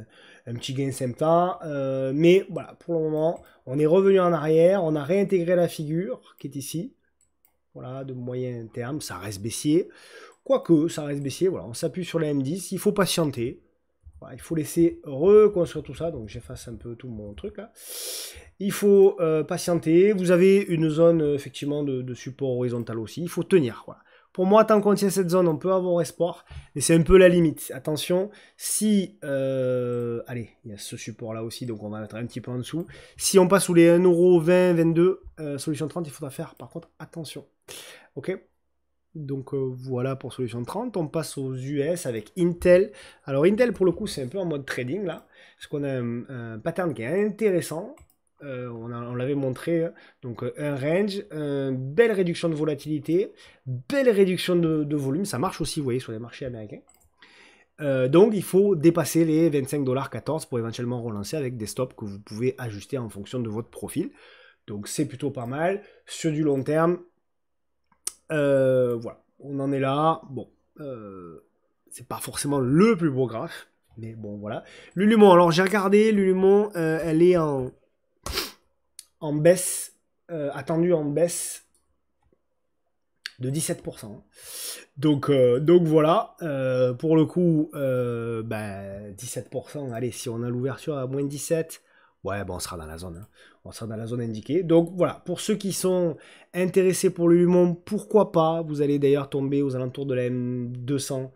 un petit gain sympa. Mais voilà, pour le moment, on est revenu en arrière. On a réintégré la figure qui est ici. Voilà, de moyen terme, ça reste baissier. Quoique, ça reste baissier. Voilà, on s'appuie sur la M10. Il faut patienter. Voilà, il faut laisser reconstruire tout ça. Donc j'efface un peu tout mon truc là. Il faut patienter. Vous avez une zone effectivement de support horizontal aussi. Il faut tenir. Voilà. Pour moi, tant qu'on tient cette zone, on peut avoir espoir. Mais c'est un peu la limite. Attention, si... allez, il y a ce support-là aussi, donc on va mettre un petit peu en dessous. Si on passe sous les 1,20€, 22, Solution 30, il faudra faire par contre attention. Ok. Donc voilà pour Solution 30. On passe aux US avec Intel. Alors Intel, pour le coup, c'est un peu en mode trading là. Parce qu'on a un pattern qui est intéressant. On l'avait montré, donc un range, belle réduction de volatilité, belle réduction de volume, ça marche aussi, vous voyez, sur les marchés américains. Donc il faut dépasser les 25,14$ pour éventuellement relancer avec des stops que vous pouvez ajuster en fonction de votre profil. Donc c'est plutôt pas mal. Sur du long terme, voilà, on en est là. Bon, c'est pas forcément le plus beau graphe, mais bon, voilà. Lulumon, alors j'ai regardé, Lulumon, elle est en baisse, attendue en baisse de 17%. Donc voilà, pour le coup, 17%, allez, si on a l'ouverture à moins 17, ouais, bon, on sera dans la zone, hein. On sera dans la zone indiquée. Donc voilà, pour ceux qui sont intéressés pour le Lumon, pourquoi pas, vous allez d'ailleurs tomber aux alentours de la M200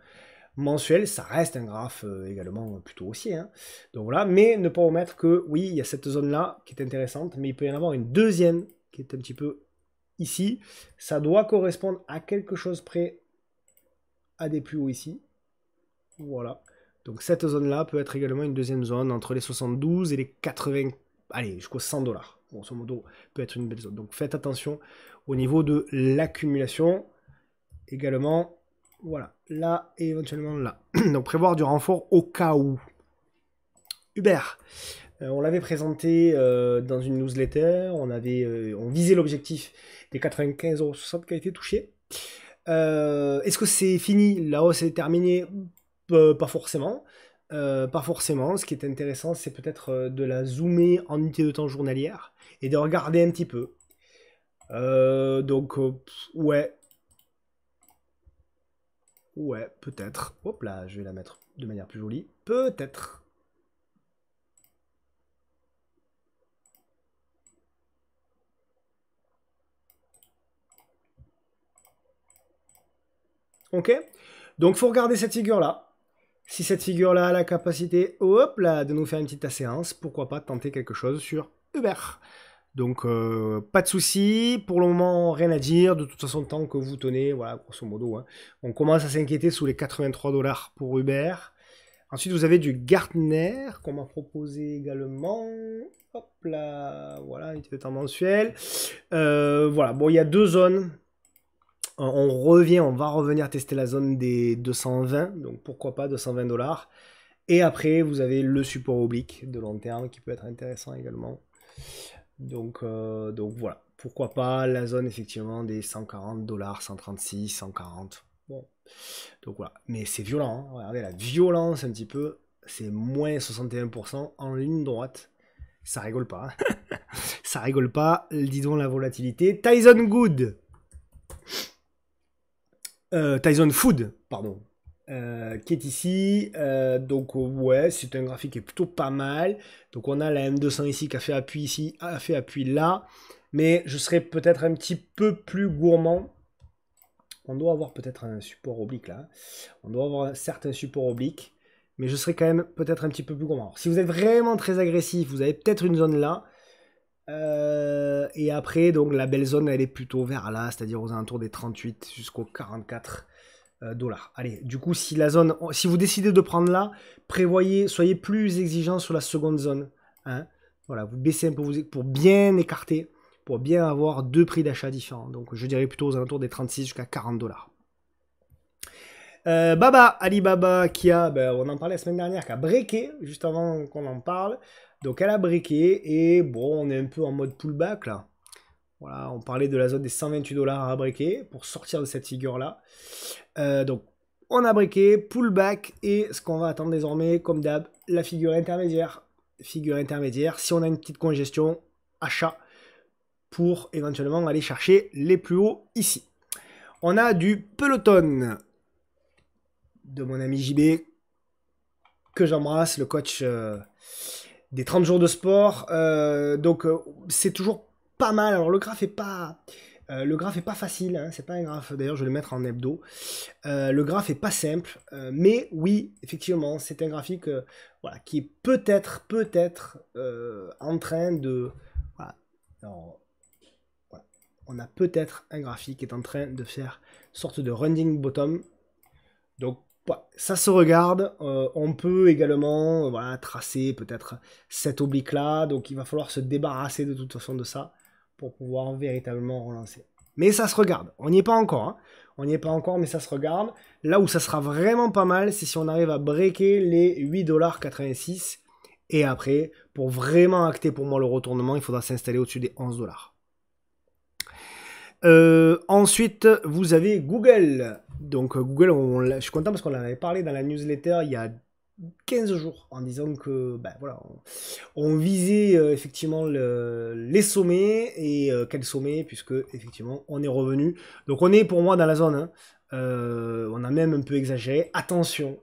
mensuel, ça reste un graphe également plutôt haussier. Hein. Donc voilà, mais ne pas omettre que oui, il y a cette zone-là qui est intéressante, mais il peut y en avoir une deuxième qui est un petit peu ici. Ça doit correspondre à quelque chose près à des plus hauts ici. Voilà. Donc cette zone-là peut être également une deuxième zone entre les 72 et les 80, allez, jusqu'aux 100$. Grosso modo, peut être une belle zone. Donc faites attention au niveau de l'accumulation. Également, voilà, là et éventuellement là. Donc prévoir du renfort au cas où. Uber, on l'avait présenté dans une newsletter, on visait l'objectif des 95,60€ qui a été touché. Est-ce que c'est fini? La hausse est terminée? Pas forcément. Pas forcément. Ce qui est intéressant, c'est peut-être de la zoomer en unité de temps journalière et de regarder un petit peu. Donc, ouais. Ouais, peut-être. Hop là, je vais la mettre de manière plus jolie. Peut-être. Ok. Donc, faut regarder cette figure-là. Si cette figure-là a la capacité, hop là, de nous faire une petite séance, pourquoi pas tenter quelque chose sur Uber. Donc, pas de souci. Pour le moment, rien à dire. De toute façon, tant que vous tenez, voilà, grosso modo, hein, on commence à s'inquiéter sous les 83$ pour Uber. Ensuite, vous avez du Gartner qu'on m'a proposé également. Hop là, voilà, il était en mensuel. Voilà, bon, il y a deux zones. On va revenir tester la zone des 220, donc pourquoi pas 220$. Et après, vous avez le support oblique de long terme qui peut être intéressant également. Donc voilà, pourquoi pas la zone effectivement des 140 $, 136, 140. Bon, donc voilà, mais c'est violent, hein. Regardez la violence un petit peu, c'est moins 61% en ligne droite. Ça rigole pas, hein. Ça rigole pas, disons la volatilité. Tyson Good, Tyson Food, pardon, qui est ici. Donc ouais, c'est un graphique qui est plutôt pas mal. Donc on a la M200 ici qui a fait appui ici, a fait appui là. Mais je serais peut-être un petit peu plus gourmand. On doit avoir peut-être un support oblique là. On doit avoir certes un support oblique. Mais je serais quand même peut-être un petit peu plus gourmand. Alors, si vous êtes vraiment très agressif, vous avez peut-être une zone là. Et après, donc la belle zone, elle est plutôt vers là, c'est-à-dire aux alentours des 38 jusqu'aux 44 $. Allez, du coup, si vous décidez de prendre là, soyez plus exigeant sur la seconde zone. Hein. Voilà, vous baissez un peu pour bien écarter, pour bien avoir deux prix d'achat différents. Donc, je dirais plutôt aux alentours des 36 jusqu'à 40 $. Alibaba, on en parlait la semaine dernière, qui a breaké, juste avant qu'on en parle. Donc elle a breaké, et bon, on est un peu en mode pullback là. Voilà, on parlait de la zone des 128 $ à breaker, pour sortir de cette figure-là. Donc on a breaké, pullback, et ce qu'on va attendre désormais, comme d'hab, la figure intermédiaire. Figure intermédiaire, si on a une petite congestion, achat, pour éventuellement aller chercher les plus hauts ici. On a du peloton de mon ami JB, que j'embrasse, le coach des 30 jours de sport. Donc c'est toujours pas mal. Alors le graphe est pas facile, hein, c'est pas un graphe, d'ailleurs je vais le mettre en hebdo. Le graphe est pas simple, mais oui, effectivement, c'est un graphique voilà, qui est peut-être en train de... Voilà. Alors, voilà. On a peut-être un graphique qui est en train de faire une sorte de running bottom. Donc ça se regarde. On peut également voilà, tracer peut-être cette oblique là, donc il va falloir se débarrasser de toute façon de ça pour pouvoir véritablement relancer. Mais ça se regarde, on n'y est pas encore, hein. On n'y est pas encore, mais ça se regarde. Là où ça sera vraiment pas mal, c'est si on arrive à breaker les 8,86 $. Et après, pour vraiment acter pour moi le retournement, il faudra s'installer au-dessus des 11 $. Ensuite, vous avez Google. Donc Google, je suis content parce qu'on en avait parlé dans la newsletter il y a 15 jours en disant que voilà, on visait effectivement les sommets, et quels sommets, puisque effectivement on est revenu. Donc on est pour moi dans la zone, hein. On a même un peu exagéré. Attention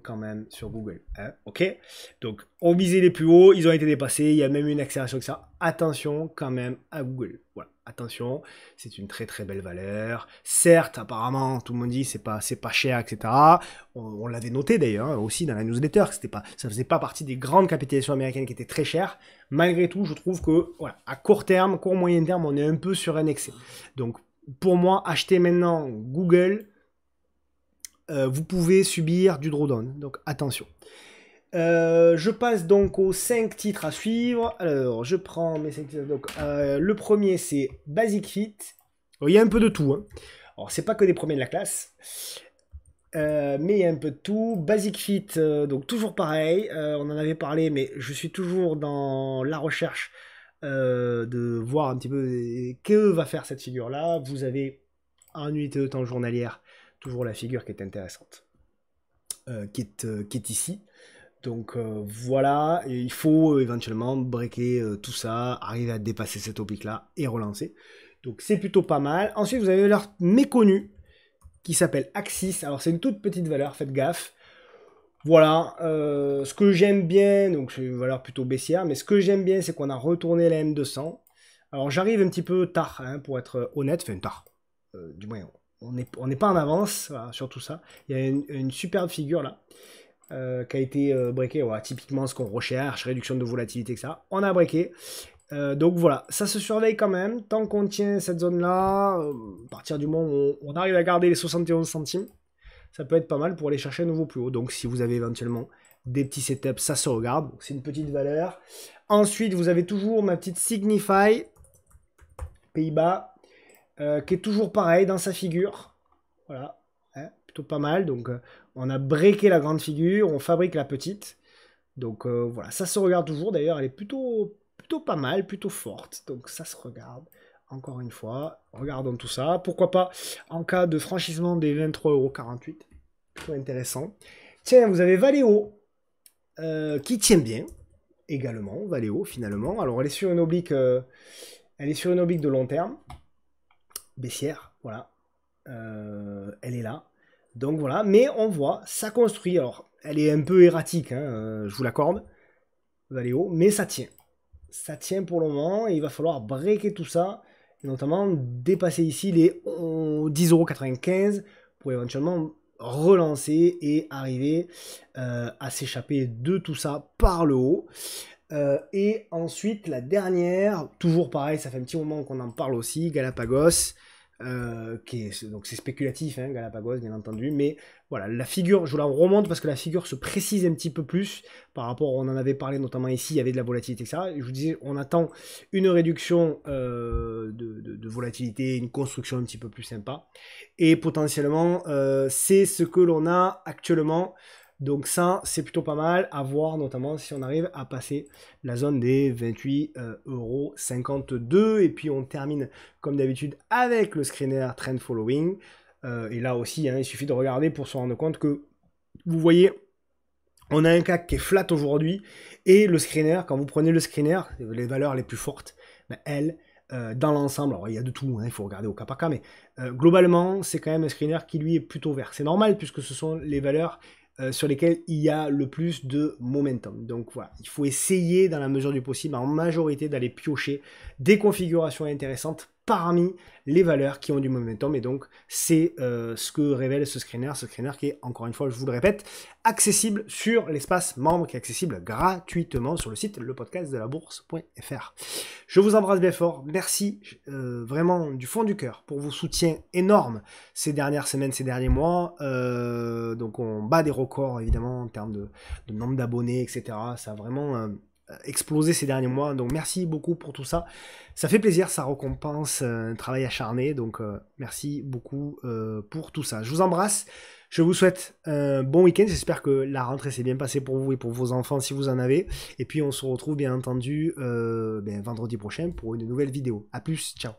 quand même sur Google, hein, ok. Donc on visait les plus hauts, ils ont été dépassés, il y a même une accélération que ça. Attention quand même à Google, voilà. Attention, c'est une très très belle valeur. Certes, apparemment, tout le monde dit c'est pas cher, etc. On l'avait noté d'ailleurs, hein, aussi dans la newsletter, que ça faisait pas partie des grandes capitalisations américaines qui étaient très chères. Malgré tout, je trouve que voilà, à court moyen terme, on est un peu sur un excès. Donc pour moi, acheter maintenant Google, vous pouvez subir du drawdown. Donc attention. Je passe donc aux 5 titres à suivre. Alors, je prends mes 5 titres. Donc, le premier, c'est Basic Fit. Alors, il y a un peu de tout, hein. Alors, c'est pas que des premiers de la classe. Mais il y a un peu de tout. Basic Fit, donc toujours pareil. On en avait parlé, mais je suis toujours dans la recherche de voir un petit peu que va faire cette figure-là. Vous avez en unité de temps journalière toujours la figure qui est intéressante, qui est ici. Donc voilà, et il faut éventuellement breaker tout ça, arriver à dépasser cette oblique là et relancer. Donc c'est plutôt pas mal. Ensuite vous avez leur méconnu qui s'appelle Axis. Alors c'est une toute petite valeur, faites gaffe. Voilà, ce que j'aime bien, donc c'est une valeur plutôt baissière, mais ce que j'aime bien c'est qu'on a retourné la M200. Alors j'arrive un petit peu tard, hein, pour être honnête, enfin tard, du moins on n'est pas en avance, voilà, sur tout ça. Il y a une superbe figure là. Qui a été breaké, voilà, typiquement ce qu'on recherche, réduction de volatilité, etc. On a breaké. Donc voilà, ça se surveille quand même. Tant qu'on tient cette zone-là, à partir du moment où on arrive à garder les 71 centimes, ça peut être pas mal pour aller chercher un nouveau plus haut. Donc si vous avez éventuellement des petits setups, ça se regarde. C'est une petite valeur. Ensuite, vous avez toujours ma petite Signify, Pays-Bas, qui est toujours pareil dans sa figure. Voilà. Plutôt pas mal, donc on a breaké la grande figure, on fabrique la petite, donc voilà, ça se regarde toujours, d'ailleurs elle est plutôt plutôt pas mal, plutôt forte. Donc ça se regarde. Encore une fois, regardons tout ça. Pourquoi pas en cas de franchissement des 23,48 €. Plutôt intéressant. Tiens, vous avez Valeo qui tient bien également. Valeo finalement. Alors elle est sur une oblique, de long terme. Baissière, voilà. Elle est là. Donc voilà, mais on voit, ça construit. Alors, elle est un peu erratique, hein, je vous l'accorde, Valeo, mais ça tient. Ça tient pour le moment et il va falloir breaker tout ça, et notamment dépasser ici les 10,95 € pour éventuellement relancer et arriver à s'échapper de tout ça par le haut. Et ensuite, la dernière, toujours pareil, ça fait un petit moment qu'on en parle aussi, Galapagos. Donc c'est spéculatif, hein, Galapagos bien entendu, mais voilà, la figure, je vous la remonte parce que la figure se précise un petit peu plus par rapport, on en avait parlé notamment ici, il y avait de la volatilité, etc. Et je vous disais, on attend une réduction de volatilité, une construction un petit peu plus sympa, et potentiellement c'est ce que l'on a actuellement. Donc ça, c'est plutôt pas mal à voir, notamment si on arrive à passer la zone des 28,52 €. Et puis on termine comme d'habitude avec le screener Trend Following. Et là aussi, hein, il suffit de regarder pour se rendre compte que, vous voyez, on a un CAC qui est flat aujourd'hui. Et le screener, quand vous prenez le screener, les valeurs les plus fortes, ben, elles, dans l'ensemble, alors il y a de tout, hein, il faut regarder au cas par cas, mais globalement, c'est quand même un screener qui lui est plutôt vert. C'est normal puisque ce sont les valeurs sur lesquels il y a le plus de momentum. Donc voilà, il faut essayer dans la mesure du possible, en majorité, d'aller piocher des configurations intéressantes parmi les valeurs qui ont du momentum. Et donc c'est ce que révèle ce screener qui est, encore une fois, je vous le répète, accessible sur l'espace membre, qui est accessible gratuitement sur le site lepodcastdelabourse.fr. Je vous embrasse bien fort, merci vraiment du fond du cœur pour vos soutiens énormes ces dernières semaines, ces derniers mois. Donc on bat des records évidemment en termes de nombre d'abonnés, etc. Ça a vraiment explosé ces derniers mois, donc merci beaucoup pour tout ça. Ça fait plaisir, ça récompense un travail acharné, donc merci beaucoup pour tout ça. Je vous embrasse, je vous souhaite un bon week-end, j'espère que la rentrée s'est bien passée pour vous et pour vos enfants si vous en avez, et puis on se retrouve bien entendu vendredi prochain pour une nouvelle vidéo. A plus, ciao.